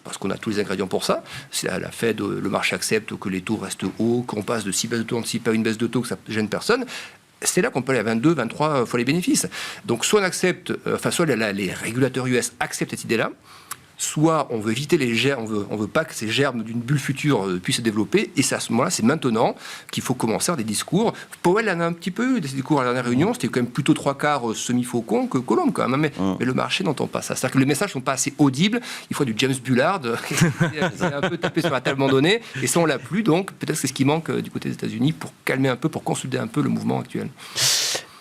parce qu'on a tous les ingrédients pour ça. Si la Fed, le marché accepte que les taux restent hauts, qu'on passe de 6 baisses de taux anticipées à une baisse de taux, que ça ne gêne personne. C'est là qu'on peut aller à 22, 23 fois les bénéfices. Donc soit on accepte, soit les régulateurs US acceptent cette idée-là, soit on veut éviter les germes, on veut pas que ces germes d'une bulle future puissent se développer, et c'est à ce moment-là, c'est maintenant qu'il faut commencer à avoir des discours. Powell en a un petit peu eu des discours à la dernière réunion, c'était quand même plutôt 3/4 semi-faucon que Colombe quand même, mais le marché n'entend pas ça. C'est-à-dire que les messages sont pas assez audibles, il faut du James Bullard, il a un peu tapé sur la table à un moment donné, et ça on l'a plus, donc peut-être que c'est ce qui manque du côté des États-Unis pour calmer un peu, pour consolider un peu le mouvement actuel.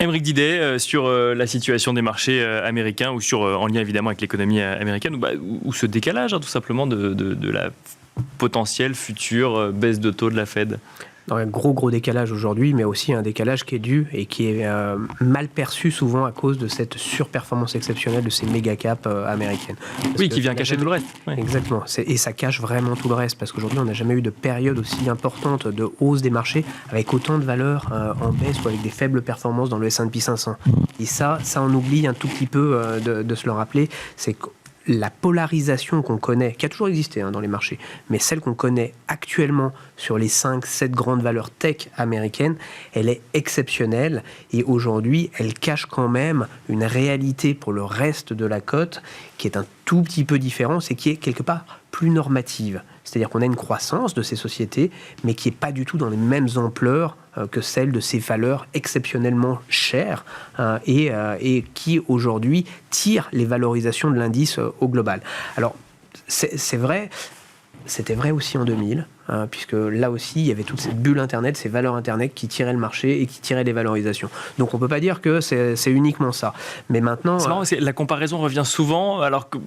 Aymeric Didet, sur la situation des marchés américains ou en lien évidemment avec l'économie américaine, ou ce décalage tout simplement de la potentielle future baisse de taux de la Fed? Un gros décalage aujourd'hui, mais aussi un décalage qui est dû et qui est mal perçu souvent à cause de cette surperformance exceptionnelle de ces méga caps américaines. Oui, qui vient cacher tout le reste. Oui. Exactement. Et ça cache vraiment tout le reste, parce qu'aujourd'hui, on n'a jamais eu de période aussi importante de hausse des marchés avec autant de valeurs en baisse ou avec des faibles performances dans le S&P 500. Et ça on oublie un tout petit peu de se le rappeler, c'est que la polarisation qu'on connaît, qui a toujours existé dans les marchés, mais celle qu'on connaît actuellement sur les 5-7 grandes valeurs tech américaines, elle est exceptionnelle, et aujourd'hui, elle cache quand même une réalité pour le reste de la cote qui est un tout petit peu différente et qui est quelque part plus normative. C'est-à-dire qu'on a une croissance de ces sociétés, mais qui n'est pas du tout dans les mêmes ampleurs que celle de ces valeurs exceptionnellement chères et qui aujourd'hui tirent les valorisations de l'indice au global. Alors, c'est vrai, c'était vrai aussi en 2000, puisque là aussi, il y avait toute cette bulle Internet, ces valeurs Internet qui tiraient le marché et qui tiraient les valorisations. Donc on ne peut pas dire que c'est uniquement ça. Mais maintenant... C'est marrant, la comparaison revient souvent, alors que,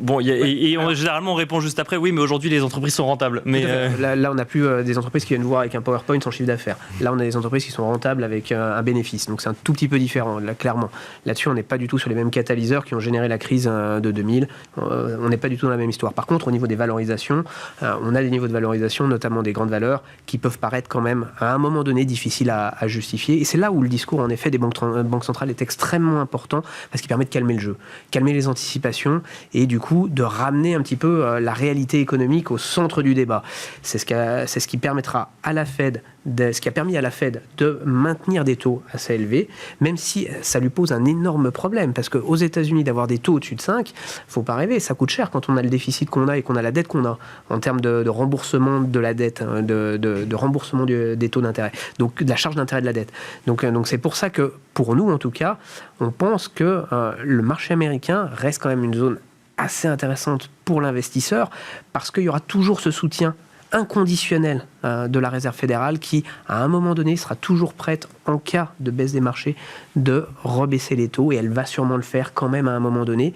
généralement on répond juste après, oui, mais aujourd'hui les entreprises sont rentables. Mais là, on n'a plus des entreprises qui viennent voir avec un PowerPoint sans chiffre d'affaires. Là, on a des entreprises qui sont rentables avec un bénéfice. Donc c'est un tout petit peu différent, là, clairement. Là-dessus, on n'est pas du tout sur les mêmes catalyseurs qui ont généré la crise de 2000. On n'est pas du tout dans la même histoire. Par contre, au niveau des valorisations, on a des niveaux de valorisation, notamment des grandes valeurs, qui peuvent paraître quand même, à un moment donné, difficiles à justifier. Et c'est là où le discours, en effet, des banques centrales est extrêmement important, parce qu'il permet de calmer le jeu, calmer les anticipations, et du coup, de ramener un petit peu la réalité économique au centre du débat. C'est ce qui permettra à la Fed, ce qui a permis à la Fed de maintenir des taux assez élevés, même si ça lui pose un énorme problème, parce qu'aux États-Unis, d'avoir des taux au-dessus de 5, faut pas rêver, ça coûte cher quand on a le déficit qu'on a et qu'on a la dette qu'on a, en termes de remboursement de la dette, de remboursement des taux d'intérêt, donc de la charge d'intérêt de la dette. Donc c'est pour ça que, pour nous en tout cas, on pense que le marché américain reste quand même une zone assez intéressante pour l'investisseur, parce qu'il y aura toujours ce soutien inconditionnelle de la Réserve fédérale qui, à un moment donné, sera toujours prête, en cas de baisse des marchés, de rebaisser les taux, et elle va sûrement le faire quand même à un moment donné,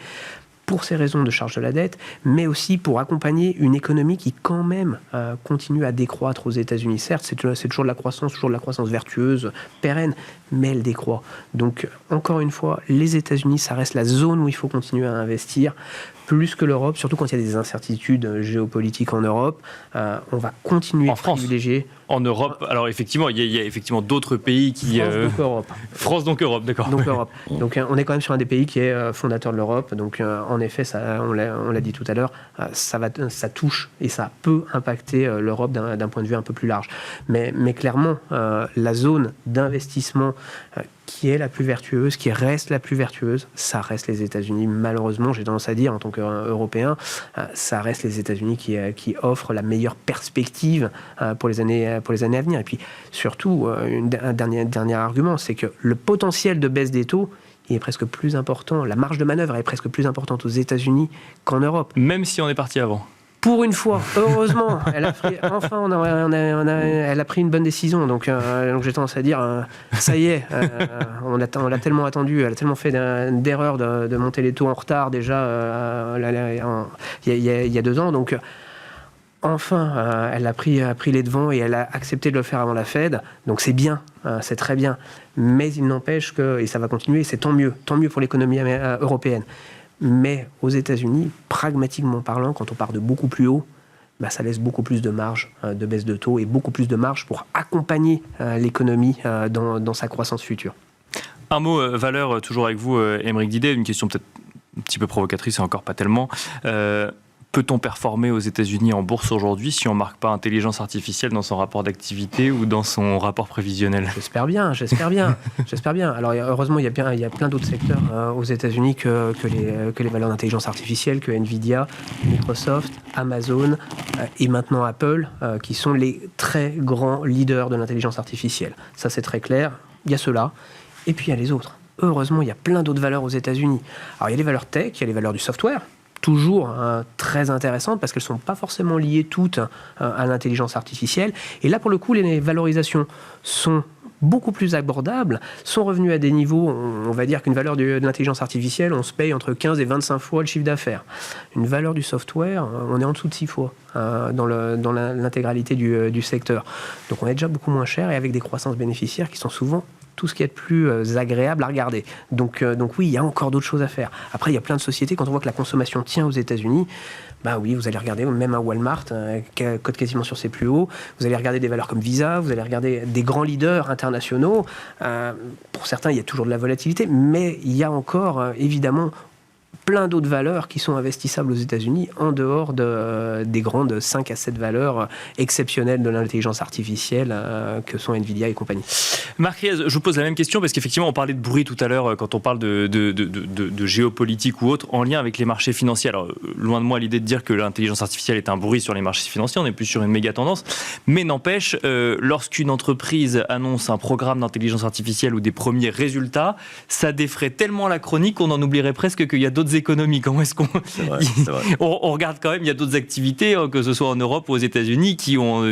pour ces raisons de charge de la dette, mais aussi pour accompagner une économie qui quand même continue à décroître aux États-Unis. Certes, c'est toujours de la croissance vertueuse, pérenne, mais elle décroît. Donc, encore une fois, les États-Unis, ça reste la zone où il faut continuer à investir, plus que l'Europe, surtout quand il y a des incertitudes géopolitiques en Europe. On va continuer à privilégier... En Europe, alors effectivement, il y a effectivement d'autres pays qui... France, donc Europe. France, donc Europe, d'accord. Donc Europe. Donc on est quand même sur un des pays qui est fondateur de l'Europe. Donc en effet, ça, on l'a dit tout à l'heure, ça touche et ça peut impacter l'Europe d'un point de vue un peu plus large. Mais clairement, la zone d'investissement qui est la plus vertueuse, qui reste la plus vertueuse, ça reste les États-Unis. Malheureusement, j'ai tendance à dire, en tant qu'Européen, ça reste les États-Unis qui offrent la meilleure perspective pour les années à venir. Et puis, surtout, un dernier argument, c'est que le potentiel de baisse des taux, il est presque plus important, la marge de manœuvre est presque plus importante aux États-Unis qu'en Europe. Même si on est parti avant. Pour une fois, heureusement, elle a pris une bonne décision. Donc j'ai tendance à dire, ça y est, on l'a tellement attendu, elle a tellement fait d'erreurs de monter les taux en retard déjà il y a 2 ans. Donc enfin, elle a pris les devants et elle a accepté de le faire avant la Fed. Donc c'est bien, c'est très bien. Mais il n'empêche que, et ça va continuer, c'est tant mieux pour l'économie européenne. Mais aux États-Unis, pragmatiquement parlant, quand on part de beaucoup plus haut, ça laisse beaucoup plus de marge de baisse de taux et beaucoup plus de marge pour accompagner l'économie dans sa croissance future. Un mot valeur, toujours avec vous, Aymeric Didet, une question peut-être un petit peu provocatrice et encore pas tellement. Peut-on performer aux États-Unis en bourse aujourd'hui si on ne marque pas intelligence artificielle dans son rapport d'activité ou dans son rapport prévisionnel ? J'espère bien. Alors heureusement, il y a plein d'autres secteurs aux États-Unis que les valeurs d'intelligence artificielle, que Nvidia, Microsoft, Amazon et maintenant Apple, qui sont les très grands leaders de l'intelligence artificielle. Ça, c'est très clair. Il y a ceux-là. Et puis il y a les autres. Heureusement, il y a plein d'autres valeurs aux États-Unis. Alors il y a les valeurs tech, il y a les valeurs du software, toujours très intéressantes parce qu'elles ne sont pas forcément liées toutes à l'intelligence artificielle. Et là, pour le coup, les valorisations sont beaucoup plus abordables, sont revenues à des niveaux, on va dire qu'une valeur de l'intelligence artificielle, on se paye entre 15 et 25 fois le chiffre d'affaires. Une valeur du software, on est en dessous de 6 fois dans l'intégralité du secteur. Donc on est déjà beaucoup moins cher et avec des croissances bénéficiaires qui sont souvent tout ce qui est de plus agréable à regarder. Donc oui, il y a encore d'autres choses à faire. Après, il y a plein de sociétés, quand on voit que la consommation tient aux États-Unis, oui, vous allez regarder même un Walmart, cote quasiment sur ses plus hauts, vous allez regarder des valeurs comme Visa, vous allez regarder des grands leaders internationaux. Pour certains, il y a toujours de la volatilité, mais il y a encore, évidemment, plein d'autres valeurs qui sont investissables aux États-Unis en dehors des grandes 5 à 7 valeurs exceptionnelles de l'intelligence artificielle que sont Nvidia et compagnie. Marc Riez, je vous pose la même question parce qu'effectivement on parlait de bruit tout à l'heure quand on parle de géopolitique ou autre en lien avec les marchés financiers. Alors loin de moi l'idée de dire que l'intelligence artificielle est un bruit sur les marchés financiers, on est plus sur une méga tendance, mais n'empêche, lorsqu'une entreprise annonce un programme d'intelligence artificielle ou des premiers résultats, ça défraie tellement la chronique qu'on en oublierait presque qu'il y a d'autres économies. Comment est-ce qu'on... C'est vrai. On regarde quand même, il y a d'autres activités, que ce soit en Europe ou aux États-Unis, qui ont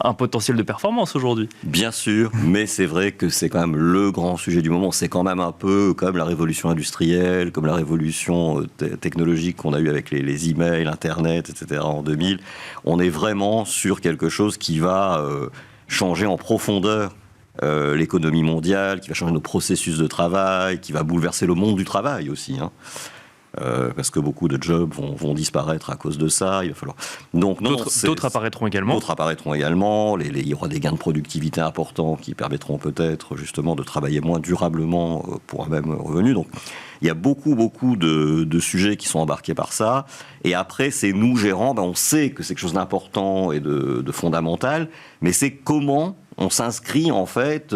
un potentiel de performance aujourd'hui. Bien sûr, mais c'est vrai que c'est quand même le grand sujet du moment. C'est quand même un peu comme la révolution industrielle, comme la révolution technologique qu'on a eue avec les emails, Internet, etc. en 2000. On est vraiment sur quelque chose qui va changer en profondeur l'économie mondiale, qui va changer nos processus de travail, qui va bouleverser le monde du travail aussi, parce que beaucoup de jobs vont disparaître à cause de ça. Il va falloir... Donc, d'autres apparaîtront également. D'autres apparaîtront également. Il y aura des gains de productivité importants qui permettront peut-être justement de travailler moins durablement pour un même revenu. Donc, il y a beaucoup de sujets qui sont embarqués par ça. Et après, c'est nous, gérants, on sait que c'est quelque chose d'important et de fondamental, mais c'est comment on s'inscrit, en fait,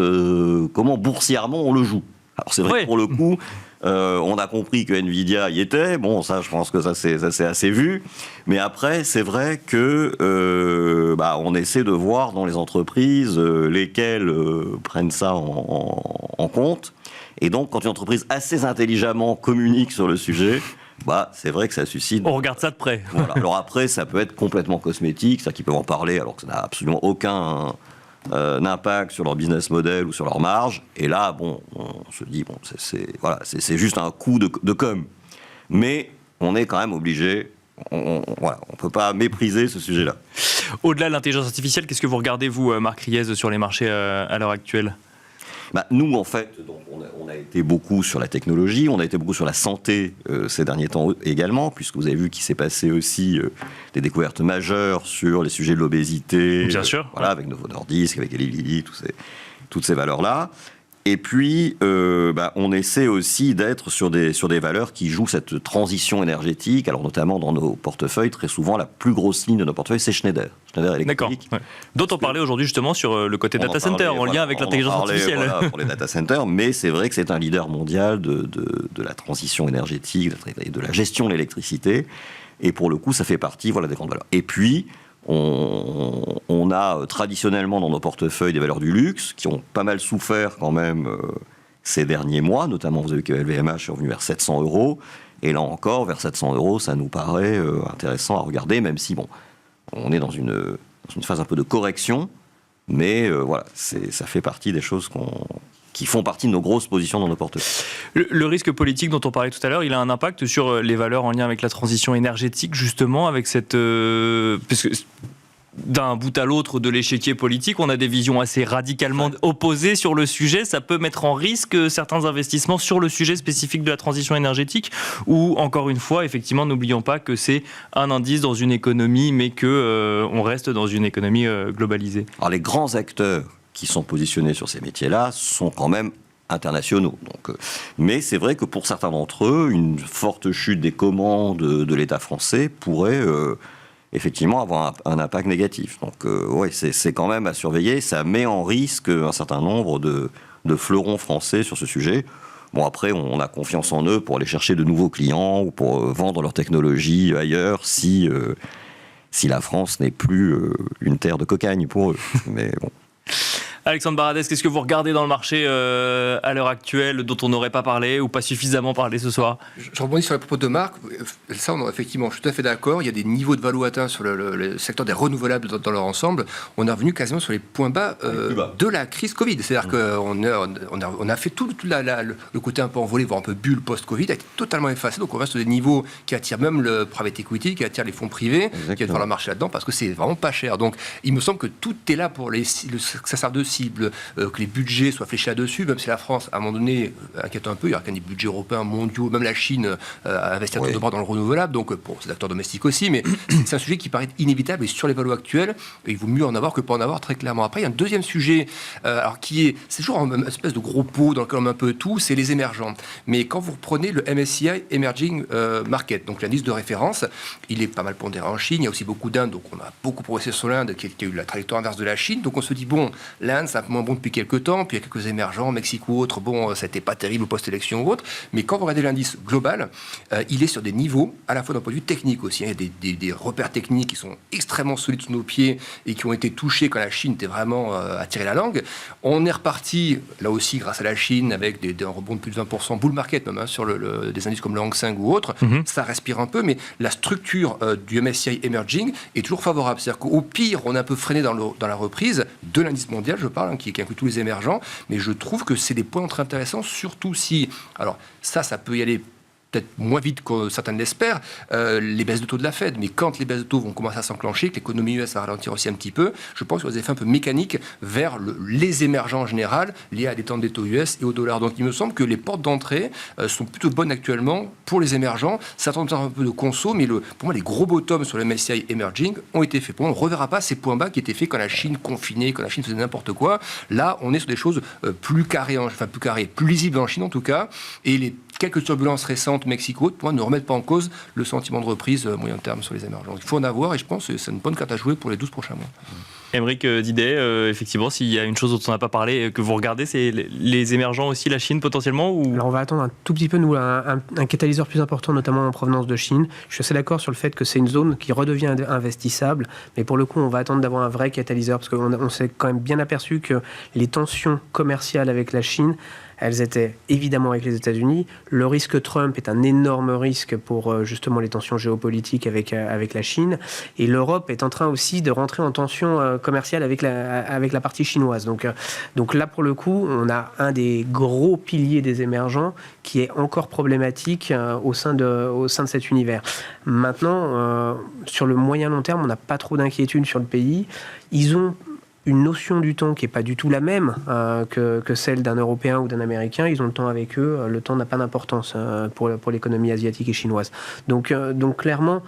comment boursièrement on le joue. Alors, c'est vrai que pour le coup... on a compris que Nvidia y était. Bon, ça, je pense que ça c'est assez vu. Mais après, c'est vrai que on essaie de voir dans les entreprises lesquelles prennent ça en compte. Et donc, quand une entreprise assez intelligemment communique sur le sujet, c'est vrai que ça suscite... On regarde ça de près. Voilà. Alors après, ça peut être complètement cosmétique, c'est-à-dire qu'ils peuvent en parler alors que ça n'a absolument aucun impact sur leur business model ou sur leur marge. Et là, on se dit, c'est juste un coup de com'. Mais on est quand même obligé, on ne peut pas mépriser ce sujet-là. Au-delà de l'intelligence artificielle, qu'est-ce que vous regardez, vous, Marc Riez, sur les marchés à l'heure actuelle ? Nous, en fait, donc, on a été beaucoup sur la technologie, on a été beaucoup sur la santé ces derniers temps également, puisque vous avez vu qu'il s'est passé aussi des découvertes majeures sur les sujets de l'obésité. Bien sûr. Avec Novo Nordisk, avec Eli Lilly, toutes ces valeurs-là. Et puis, on essaie aussi d'être sur des valeurs qui jouent cette transition énergétique. Alors, notamment dans nos portefeuilles, très souvent, la plus grosse ligne de nos portefeuilles, c'est Schneider Electric. D'accord. Ouais. Dont on parlait aujourd'hui, justement, sur le côté data center, en lien avec l'intelligence artificielle. Voilà, pour les data centers, mais c'est vrai que c'est un leader mondial de la transition énergétique et de la gestion de l'électricité. Et pour le coup, ça fait partie des grandes valeurs. Et puis, on a traditionnellement dans nos portefeuilles des valeurs du luxe qui ont pas mal souffert quand même ces derniers mois, notamment vous avez vu que LVMH est revenu vers 700 €, et là encore, vers 700 €, ça nous paraît intéressant à regarder, même si on est dans une phase un peu de correction, mais ça fait partie des choses qui font partie de nos grosses positions dans nos portefeuilles. Le risque politique dont on parlait tout à l'heure, il a un impact sur les valeurs en lien avec la transition énergétique, justement, avec cette... parce que d'un bout à l'autre de l'échiquier politique, on a des visions assez radicalement opposées sur le sujet. Ça peut mettre en risque certains investissements sur le sujet spécifique de la transition énergétique, ou, encore une fois, effectivement, n'oublions pas que c'est un indice dans une économie, mais qu'on reste dans une économie globalisée. Alors, les grands acteurs qui sont positionnés sur ces métiers-là sont quand même internationaux. Mais c'est vrai que pour certains d'entre eux, une forte chute des commandes de l'État français pourrait effectivement avoir un impact négatif. Donc c'est quand même à surveiller. Ça met en risque un certain nombre de fleurons français sur ce sujet. Après, on a confiance en eux pour aller chercher de nouveaux clients ou pour vendre leur technologie ailleurs si la France n'est plus une terre de cocagne pour eux. Mais bon. Alexandre Baradez, qu'est-ce que vous regardez dans le marché à l'heure actuelle dont on n'aurait pas parlé ou pas suffisamment parlé ce soir ? Je rebondis sur les propos de Marc. Ça, effectivement, je suis tout à fait d'accord. Il y a des niveaux de valo atteints sur le secteur des renouvelables dans leur ensemble. On est revenu quasiment sur les points bas de la crise Covid. C'est-à-dire qu'on a fait tout le côté un peu envolé, voire un peu bulle post-Covid, a été totalement effacé. Donc on reste sur des niveaux qui attirent même le private equity, qui attirent les fonds privés, qui viennent faire le marché là-dedans parce que c'est vraiment pas cher. Donc il me semble que tout est là pour que ça serve de cible, que les budgets soient fléchés là-dessus, même si la France, à un moment donné, inquiète un peu, il y aura qu'un des budgets européens, mondiaux, même la Chine a investi à tour de bras dans le renouvelable, donc pour ces acteurs domestiques aussi, mais c'est un sujet qui paraît inévitable et sur les valos actuels, il vaut mieux en avoir que pas en avoir très clairement. Après, il y a un deuxième sujet, c'est toujours une espèce de gros pot dans lequel on met un peu tout, c'est les émergents. Mais quand vous reprenez le MSCI Emerging Market, donc l'indice de référence, il est pas mal pondéré en Chine, il y a aussi beaucoup d'Inde, donc on a beaucoup progressé sur l'Inde, qui a eu la trajectoire inverse de la Chine, donc on se dit, bon, l'Inde, c'est un peu moins bon depuis quelques temps, puis il y a quelques émergents, Mexique ou autre, bon, ça n'était pas terrible post-élection ou autre, mais quand vous regardez l'indice global, il est sur des niveaux, à la fois d'un point de vue technique aussi, il y a des repères techniques qui sont extrêmement solides sous nos pieds et qui ont été touchés quand la Chine était vraiment à tirer la langue. On est reparti, là aussi, grâce à la Chine, avec un rebond de plus de 20%, bull market même, sur des indices comme le Hang Seng ou autre, ça respire un peu, mais la structure du MSCI Emerging est toujours favorable. C'est-à-dire qu'au pire, on est un peu freiné dans la reprise de l'indice mondial, je parle, qui inclut tous les émergents, mais je trouve que c'est des points très intéressants, surtout si, alors ça peut y aller peut-être moins vite que certains l'espèrent, les baisses de taux de la Fed. Mais quand les baisses de taux vont commencer à s'enclencher, que l'économie US va ralentir aussi un petit peu, je pense qu'il y a des effets un peu mécaniques vers les émergents en général, liés à des tendres des taux US et au dollar. Donc il me semble que les portes d'entrée sont plutôt bonnes actuellement pour les émergents. Ça tend un peu de conso, mais pour moi, les gros bottoms sur le MSCI Emerging ont été faits. Pour moi, on ne reverra pas ces points bas qui étaient faits quand la Chine confinait, quand la Chine faisait n'importe quoi. Là, on est sur des choses plus lisibles en Chine en tout cas, et les quelques turbulences récentes, Mexique ou autre, ne remettent pas en cause le sentiment de reprise moyen terme sur les émergents. Il faut en avoir et je pense que c'est une bonne carte à jouer pour les 12 prochains mois. Aymeric Didet, effectivement, s'il y a une chose dont on n'a pas parlé, que vous regardez, c'est les émergents aussi, la Chine potentiellement ou... Alors on va attendre un tout petit peu, nous, un catalyseur plus important, notamment en provenance de Chine. Je suis assez d'accord sur le fait que c'est une zone qui redevient investissable, mais pour le coup, on va attendre d'avoir un vrai catalyseur, parce qu'on s'est quand même bien aperçu que les tensions commerciales avec la Chine elles étaient évidemment avec les États-Unis. Le risque Trump est un énorme risque pour justement les tensions géopolitiques avec la Chine. Et l'Europe est en train aussi de rentrer en tension commerciale avec la partie chinoise. Donc là, pour le coup, on a un des gros piliers des émergents qui est encore problématique au sein de cet univers. Maintenant, sur le moyen long terme, on n'a pas trop d'inquiétude sur le pays. Ils ont une notion du temps qui n'est pas du tout la même que celle d'un Européen ou d'un Américain. Ils ont le temps avec eux. Le temps n'a pas d'importance pour l'économie asiatique et chinoise. Donc clairement,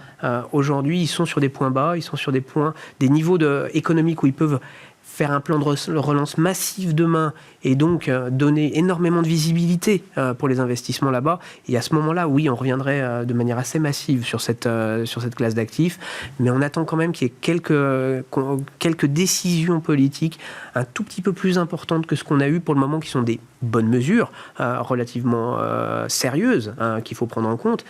aujourd'hui, ils sont sur des points bas, ils sont sur des niveaux économiques où ils peuvent faire un plan de relance massif demain et donc donner énormément de visibilité pour les investissements là-bas. Et à ce moment-là, oui, on reviendrait de manière assez massive sur cette classe d'actifs, mais on attend quand même qu'il y ait quelques décisions politiques un tout petit peu plus importantes que ce qu'on a eu pour le moment, qui sont des bonnes mesures relativement sérieuses qu'il faut prendre en compte.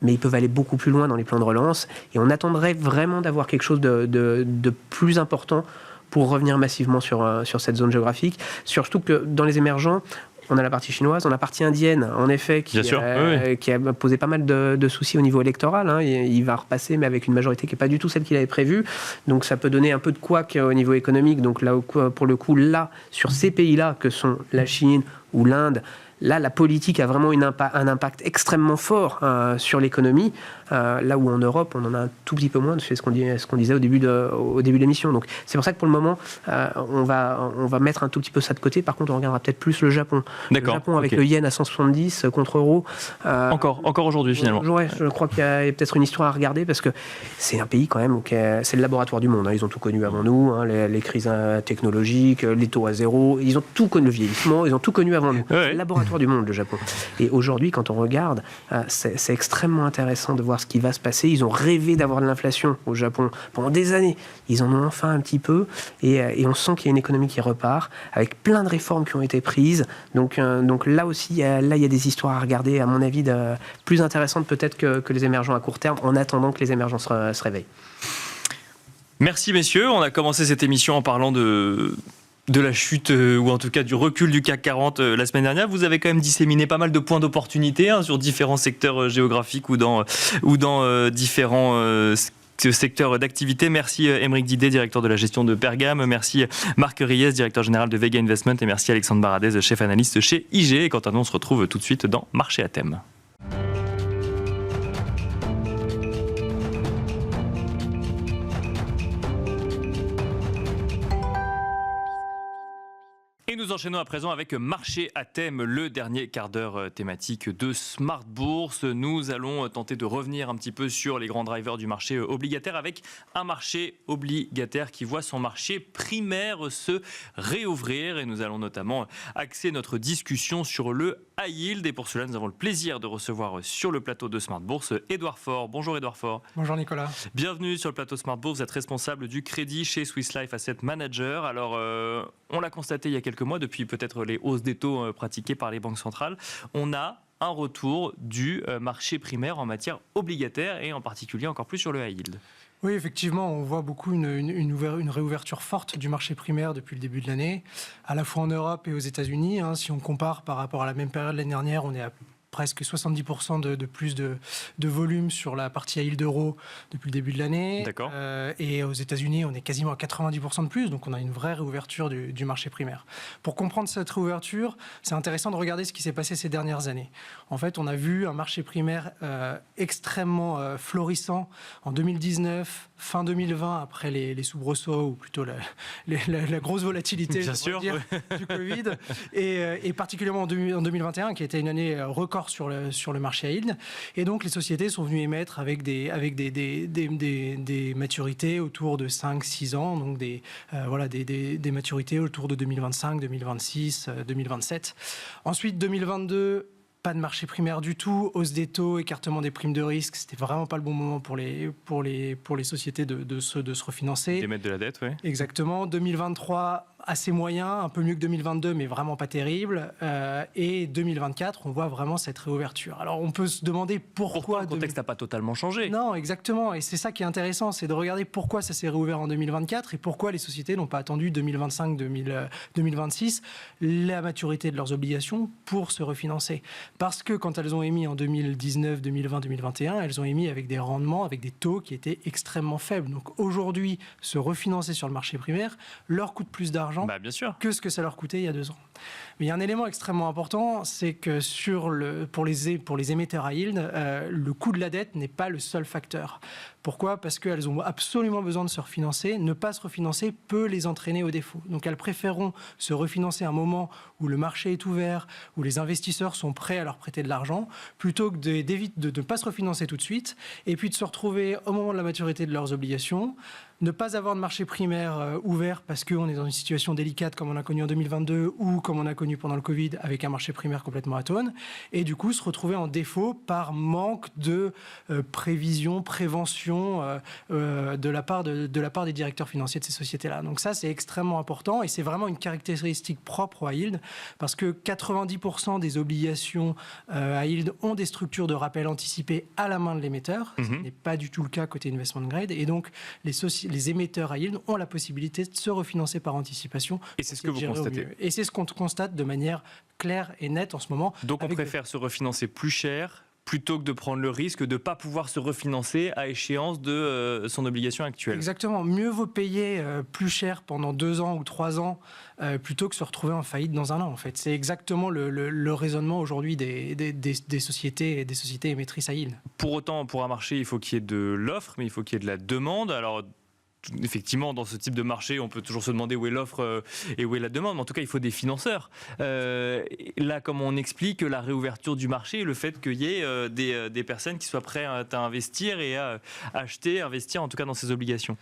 Mais ils peuvent aller beaucoup plus loin dans les plans de relance. Et on attendrait vraiment d'avoir quelque chose de plus important pour revenir massivement sur cette zone géographique. Surtout que dans les émergents, on a la partie chinoise, on a la partie indienne, en effet, qui a posé pas mal de soucis au niveau électoral. Hein. Il va repasser, mais avec une majorité qui n'est pas du tout celle qu'il avait prévue. Donc ça peut donner un peu de couac au niveau économique. Donc là, pour le coup, là, sur ces pays-là, que sont la Chine ou l'Inde, là, la politique a vraiment un impact extrêmement fort sur l'économie. Là où en Europe, on en a un tout petit peu moins, c'est ce qu'on disait au début de l'émission. Donc c'est pour ça que pour le moment, on va mettre un tout petit peu ça de côté. Par contre, on regardera peut-être plus le Japon. D'accord, le Japon avec le yen à 170 contre euro. Encore aujourd'hui, finalement. Ouais, je crois qu'il y a peut-être une histoire à regarder parce que c'est un pays quand même, c'est le laboratoire du monde. Hein. Ils ont tout connu avant nous, hein, les crises technologiques, les taux à zéro. Ils ont tout connu, le vieillissement, ils ont tout connu avant nous. Ouais. Le laboratoire du monde, le Japon. Et aujourd'hui, quand on regarde, c'est extrêmement intéressant de voir ce qui va se passer. Ils ont rêvé d'avoir de l'inflation au Japon pendant des années. Ils en ont enfin un petit peu et on sent qu'il y a une économie qui repart avec plein de réformes qui ont été prises. Donc là aussi, il y a des histoires à regarder, à mon avis, plus intéressantes peut-être que les émergents à court terme, en attendant que les émergents se réveillent. Merci messieurs, on a commencé cette émission en parlant de la chute ou en tout cas du recul du CAC 40 la semaine dernière. Vous avez quand même disséminé pas mal de points d'opportunité sur différents secteurs géographiques ou dans différents secteur d'activité. Merci Aymeric Didet, directeur de la gestion de Pergame. Merci Marc Riès, directeur général de Vega Investment. Et merci Alexandre Baradez, chef analyste chez IG. Et quant à nous, on se retrouve tout de suite dans Marché à thème. Et nous enchaînons à présent avec Marché à thème, le dernier quart d'heure thématique de Smart Bourse. Nous allons tenter de revenir un petit peu sur les grands drivers du marché obligataire avec un marché obligataire qui voit son marché primaire se réouvrir. Et nous allons notamment axer notre discussion sur le high yield. Et pour cela, nous avons le plaisir de recevoir sur le plateau de Smart Bourse Édouard Faure. Bonjour Édouard Faure. Bonjour Nicolas. Bienvenue sur le plateau Smart Bourse. Vous êtes responsable du crédit chez Swiss Life Asset Manager. Alors, on l'a constaté il y a quelques mois, depuis peut-être les hausses des taux pratiquées par les banques centrales, on a un retour du marché primaire en matière obligataire et en particulier encore plus sur le high yield. Oui, effectivement, on voit beaucoup une réouverture forte du marché primaire depuis le début de l'année, à la fois en Europe et aux États-Unis. Si on compare par rapport à la même période l'année dernière, on est à presque 70% de plus de volume sur la partie high yield euro depuis le début de l'année. D'accord. Et aux États-Unis, on est quasiment à 90% de plus, donc on a une vraie réouverture du marché primaire. Pour comprendre cette réouverture, c'est intéressant de regarder ce qui s'est passé ces dernières années. En fait, on a vu un marché primaire extrêmement florissant en 2019, fin 2020, après les soubresauts, ou plutôt la grosse volatilité bien sûr, du Covid, et particulièrement en 2021, qui était une année record sur le marché high yield. Et donc, les sociétés sont venues émettre avec des maturités autour de 5-6 ans, donc des maturités autour de 2025, 2026, 2027. Ensuite, 2022, pas de marché primaire du tout, hausse des taux, écartement des primes de risque. C'était vraiment pas le bon moment pour les sociétés de se refinancer. D'émettre de la dette, oui. Exactement. 2023, assez moyen, un peu mieux que 2022, mais vraiment pas terrible. Et 2024, on voit vraiment cette réouverture. Alors on peut se demander pourquoi le contexte n'a pas totalement changé. Non, exactement. Et c'est ça qui est intéressant, c'est de regarder pourquoi ça s'est réouvert en 2024 et pourquoi les sociétés n'ont pas attendu 2025, 2026, la maturité de leurs obligations pour se refinancer. Parce que quand elles ont émis en 2019, 2020, 2021, elles ont émis avec des rendements, avec des taux qui étaient extrêmement faibles. Donc aujourd'hui, se refinancer sur le marché primaire leur coûte plus d'argent Bien sûr. que ce que ça leur coûtait il y a 2 ans. Mais il y a un élément extrêmement important, c'est que pour les émetteurs à yield, le coût de la dette n'est pas le seul facteur. Pourquoi ? Parce qu'elles ont absolument besoin de se refinancer. Ne pas se refinancer peut les entraîner au défaut. Donc elles préféreront se refinancer à un moment où le marché est ouvert, où les investisseurs sont prêts à leur prêter de l'argent, plutôt que de ne pas se refinancer tout de suite, et puis de se retrouver au moment de la maturité de leurs obligations, ne pas avoir de marché primaire ouvert parce qu'on est dans une situation délicate comme on a connu en 2022 ou comme on a connu pendant le Covid avec un marché primaire complètement atone, et du coup se retrouver en défaut par manque de prévision, prévention de la part des directeurs financiers de ces sociétés-là. Donc ça, c'est extrêmement important et c'est vraiment une caractéristique propre au high yield parce que 90% des obligations high yield ont des structures de rappel anticipé à la main de l'émetteur. Ce n'est pas du tout le cas côté investment grade, et donc les émetteurs high yield ont la possibilité de se refinancer par anticipation. Et c'est ce que vous constatez. Et c'est ce qu'on constate de manière claire et nette en ce moment. Donc on préfère se refinancer plus cher plutôt que de prendre le risque de ne pas pouvoir se refinancer à échéance de son obligation actuelle. Exactement. Mieux vaut payer plus cher pendant 2 ans ou 3 ans plutôt que se retrouver en faillite dans 1 an. En fait, c'est exactement le raisonnement aujourd'hui des sociétés émettrices à yield. Pour autant, pour un marché, il faut qu'il y ait de l'offre, mais il faut qu'il y ait de la demande. Alors, effectivement, dans ce type de marché, on peut toujours se demander où est l'offre et où est la demande. Mais en tout cas, il faut des financeurs. Là, comme on explique la réouverture du marché, le fait qu'il y ait des personnes qui soient prêtes à investir et à investir en tout cas dans ces obligations.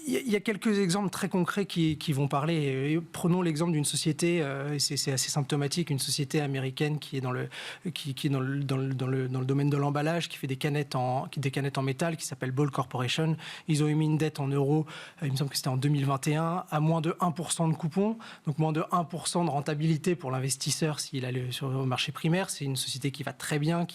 Il y a quelques exemples très concrets qui vont parler. Prenons l'exemple d'une société, c'est assez symptomatique, une société américaine qui est dans le domaine de l'emballage, qui fait des canettes en métal, qui s'appelle Ball Corporation. Ils ont émis une dette en euros, il me semble que c'était en 2021, à moins de 1% de coupon, donc moins de 1% de rentabilité pour l'investisseur s'il allait sur le marché primaire. C'est une société qui va très bien,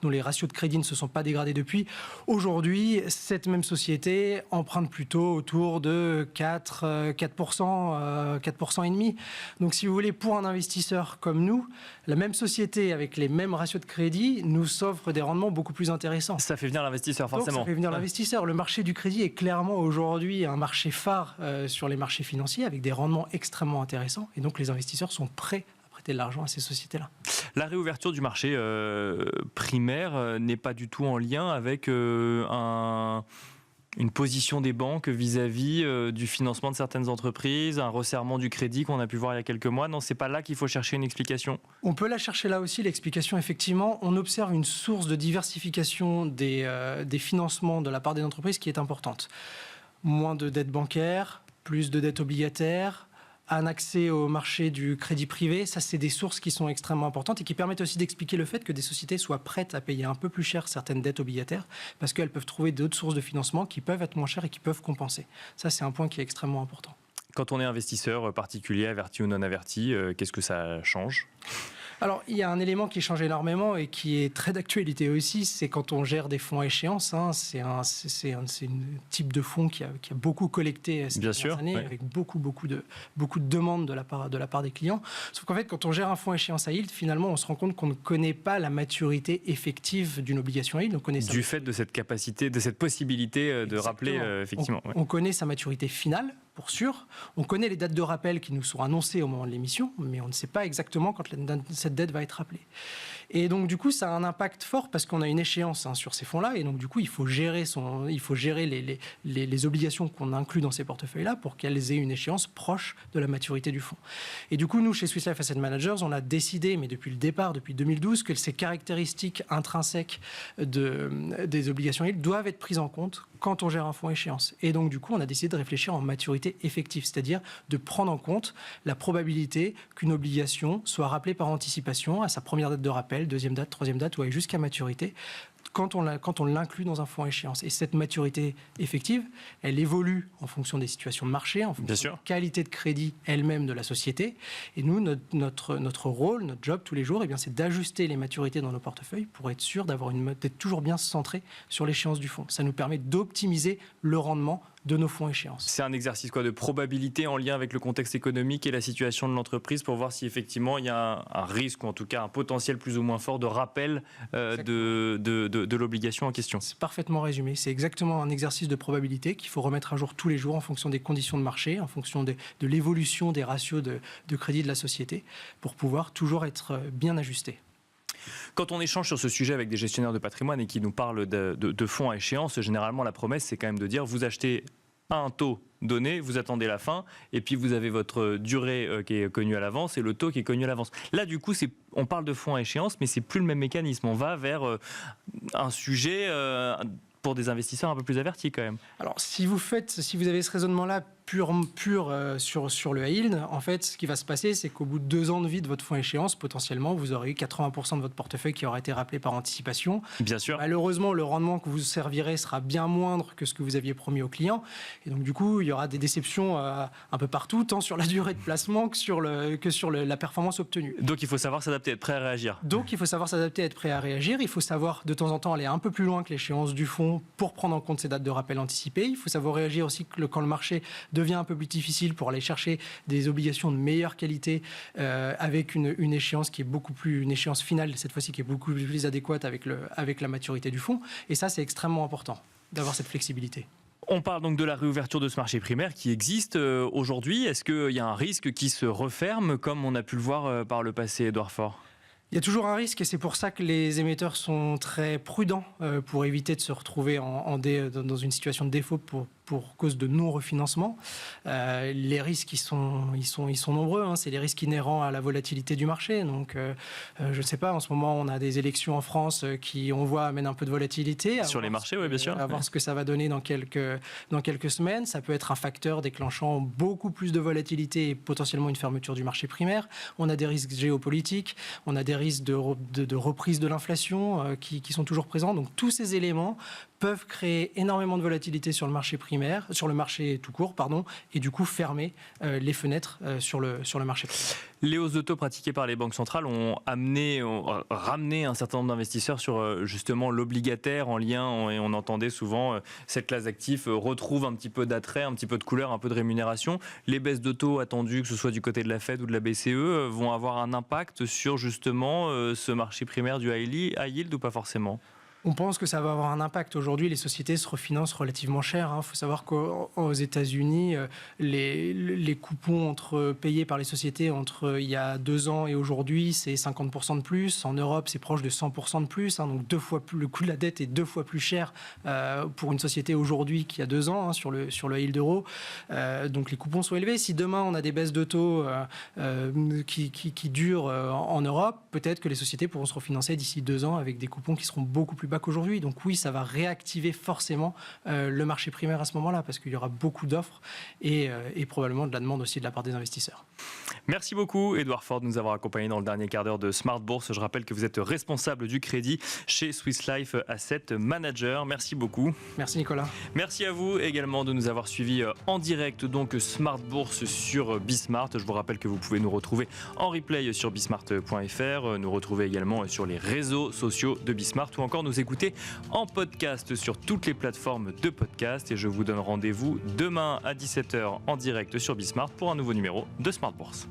dont les ratios de crédit ne se sont pas dégradés depuis. Aujourd'hui, cette même société emprunte plutôt autour de 4% et demi. Donc, si vous voulez, pour un investisseur comme nous, la même société avec les mêmes ratios de crédit nous offre des rendements beaucoup plus intéressants. Ça fait venir l'investisseur, forcément. Donc, ça fait venir l'investisseur. Le marché du crédit est clairement aujourd'hui un marché phare sur les marchés financiers avec des rendements extrêmement intéressants. Et donc, les investisseurs sont prêts à prêter de l'argent à ces sociétés-là. La réouverture du marché primaire n'est pas du tout en lien avec une position des banques vis-à-vis du financement de certaines entreprises, un resserrement du crédit qu'on a pu voir il y a quelques mois. Non, c'est pas là qu'il faut chercher une explication. On peut la chercher là aussi, l'explication. Effectivement, on observe une source de diversification des financements de la part des entreprises qui est importante. Moins de dettes bancaires, plus de dettes obligataires, un accès au marché du crédit privé, ça c'est des sources qui sont extrêmement importantes et qui permettent aussi d'expliquer le fait que des sociétés soient prêtes à payer un peu plus cher certaines dettes obligataires parce qu'elles peuvent trouver d'autres sources de financement qui peuvent être moins chères et qui peuvent compenser. Ça c'est un point qui est extrêmement important. Quand on est investisseur particulier, averti ou non averti, qu'est-ce que ça change ? Alors, il y a un élément qui change énormément et qui est très d'actualité aussi, c'est quand on gère des fonds à échéance. C'est un type de fonds qui a beaucoup collecté ces dernières années, avec beaucoup de demandes de la part des clients. Sauf qu'en fait, quand on gère un fonds à échéance à yield, finalement, on se rend compte qu'on ne connaît pas la maturité effective d'une obligation à yield. Du fait de cette capacité, de cette possibilité de rappeler, effectivement. On connaît sa maturité finale, pour sûr. On connaît les dates de rappel qui nous sont annoncées au moment de l'émission, mais on ne sait pas exactement quand cette dette va être rappelée. Et donc, du coup, ça a un impact fort parce qu'on a une échéance sur ces fonds-là. Et donc, du coup, il faut gérer les obligations qu'on inclut dans ces portefeuilles-là pour qu'elles aient une échéance proche de la maturité du fonds. Et du coup, nous, chez Swiss Life Asset Managers, on a décidé, mais depuis le départ, depuis 2012, que ces caractéristiques intrinsèques des obligations yield doivent être prises en compte quand on gère un fonds à échéance. Et donc, du coup, on a décidé de réfléchir en maturité effective, c'est-à-dire de prendre en compte la probabilité qu'une obligation soit rappelée par anticipation à sa première date de rappel, deuxième date, troisième date, ou jusqu'à maturité, quand on l'inclut dans un fonds à échéance. Et cette maturité effective, elle évolue en fonction des situations de marché, en fonction de la qualité de crédit elle-même de la société. Et nous, notre rôle, notre job tous les jours, c'est d'ajuster les maturités dans nos portefeuilles pour être sûr d'être toujours bien centré sur l'échéance du fonds. Ça nous permet d'optimiser le rendement de nos fonds échéances. C'est un exercice de probabilité en lien avec le contexte économique et la situation de l'entreprise pour voir si effectivement il y a un risque ou en tout cas un potentiel plus ou moins fort de rappel de l'obligation en question. C'est parfaitement résumé. C'est exactement un exercice de probabilité qu'il faut remettre à jour tous les jours en fonction des conditions de marché, en fonction de l'évolution des ratios de crédit de la société pour pouvoir toujours être bien ajusté. Quand on échange sur ce sujet avec des gestionnaires de patrimoine et qui nous parlent de fonds à échéance, généralement la promesse c'est quand même de dire vous achetez à un taux donné, vous attendez la fin et puis vous avez votre durée qui est connue à l'avance et le taux qui est connu à l'avance. Là du coup on parle de fonds à échéance mais c'est plus le même mécanisme. On va vers un sujet pour des investisseurs un peu plus avertis quand même. Alors si vous avez ce raisonnement-là pur sur le high yield, en fait, ce qui va se passer, c'est qu'au bout de 2 ans de vie de votre fonds à échéance, potentiellement, vous aurez eu 80% de votre portefeuille qui aura été rappelé par anticipation. Bien sûr. Malheureusement, le rendement que vous servirez sera bien moindre que ce que vous aviez promis aux clients. Et donc, du coup, il y aura des déceptions un peu partout, tant sur la durée de placement que sur la performance obtenue. Donc, il faut savoir s'adapter, être prêt à réagir. Donc, il faut savoir s'adapter, être prêt à réagir. Il faut savoir, de temps en temps, aller un peu plus loin que l'échéance du fonds pour prendre en compte ces dates de rappel anticipées. Il faut savoir réagir aussi quand le marché devient un peu plus difficile pour aller chercher des obligations de meilleure qualité avec une échéance qui est une échéance finale cette fois-ci qui est beaucoup plus adéquate avec la maturité du fonds. Et ça, c'est extrêmement important d'avoir cette flexibilité. On parle donc de la réouverture de ce marché primaire qui existe aujourd'hui. Est-ce qu'il y a un risque qui se referme comme on a pu le voir par le passé, Édouard Faure ? Il y a toujours un risque et c'est pour ça que les émetteurs sont très prudents pour éviter de se retrouver dans une situation de défaut pour cause de non-refinancement. Les risques, ils sont nombreux. C'est les risques inhérents à la volatilité du marché. Donc, je ne sais pas, en ce moment, on a des élections en France qui, on voit, amènent un peu de volatilité. Sur les marchés, oui, bien sûr. À voir ce que ça va donner dans quelques semaines. Ça peut être un facteur déclenchant beaucoup plus de volatilité et potentiellement une fermeture du marché primaire. On a des risques géopolitiques, on a des risques de reprise de l'inflation qui sont toujours présents. Donc, tous ces éléments peuvent créer énormément de volatilité sur le marché primaire, sur le marché tout court, et du coup fermer les fenêtres sur le marché primaire. Les hausses de taux pratiquées par les banques centrales ont ramené un certain nombre d'investisseurs sur justement l'obligataire en lien, et on entendait souvent cette classe d'actifs retrouve un petit peu d'attrait, un petit peu de couleur, un peu de rémunération. Les baisses de taux attendues, que ce soit du côté de la Fed ou de la BCE, vont avoir un impact sur justement ce marché primaire du high yield ou pas forcément ? On pense que ça va avoir un impact. Aujourd'hui, les sociétés se refinancent relativement cher. Il faut savoir qu'aux États-Unis, les coupons payés par les sociétés entre il y a 2 ans et aujourd'hui, c'est 50% de plus. En Europe, c'est proche de 100% de plus. Donc le coût de la dette est 2 fois plus cher pour une société aujourd'hui qu'il y a 2 ans sur le high yield euro. Donc les coupons sont élevés. Si demain, on a des baisses de taux qui durent en Europe, peut-être que les sociétés pourront se refinancer d'ici 2 ans avec des coupons qui seront beaucoup plus bas qu'aujourd'hui. Donc oui, ça va réactiver forcément le marché primaire à ce moment-là parce qu'il y aura beaucoup d'offres et probablement de la demande aussi de la part des investisseurs. Merci beaucoup, Édouard Faure, de nous avoir accompagnés dans le dernier quart d'heure de Smart Bourse. Je rappelle que vous êtes responsable du crédit chez Swiss Life Asset Manager. Merci beaucoup. Merci, Nicolas. Merci à vous également de nous avoir suivis en direct, donc Smart Bourse sur Bismart. Je vous rappelle que vous pouvez nous retrouver en replay sur bismart.fr, nous retrouver également sur les réseaux sociaux de Bismart ou encore nous écouter en podcast sur toutes les plateformes de podcast. Et je vous donne rendez-vous demain à 17h en direct sur Bismart pour un nouveau numéro de Smart Bourse.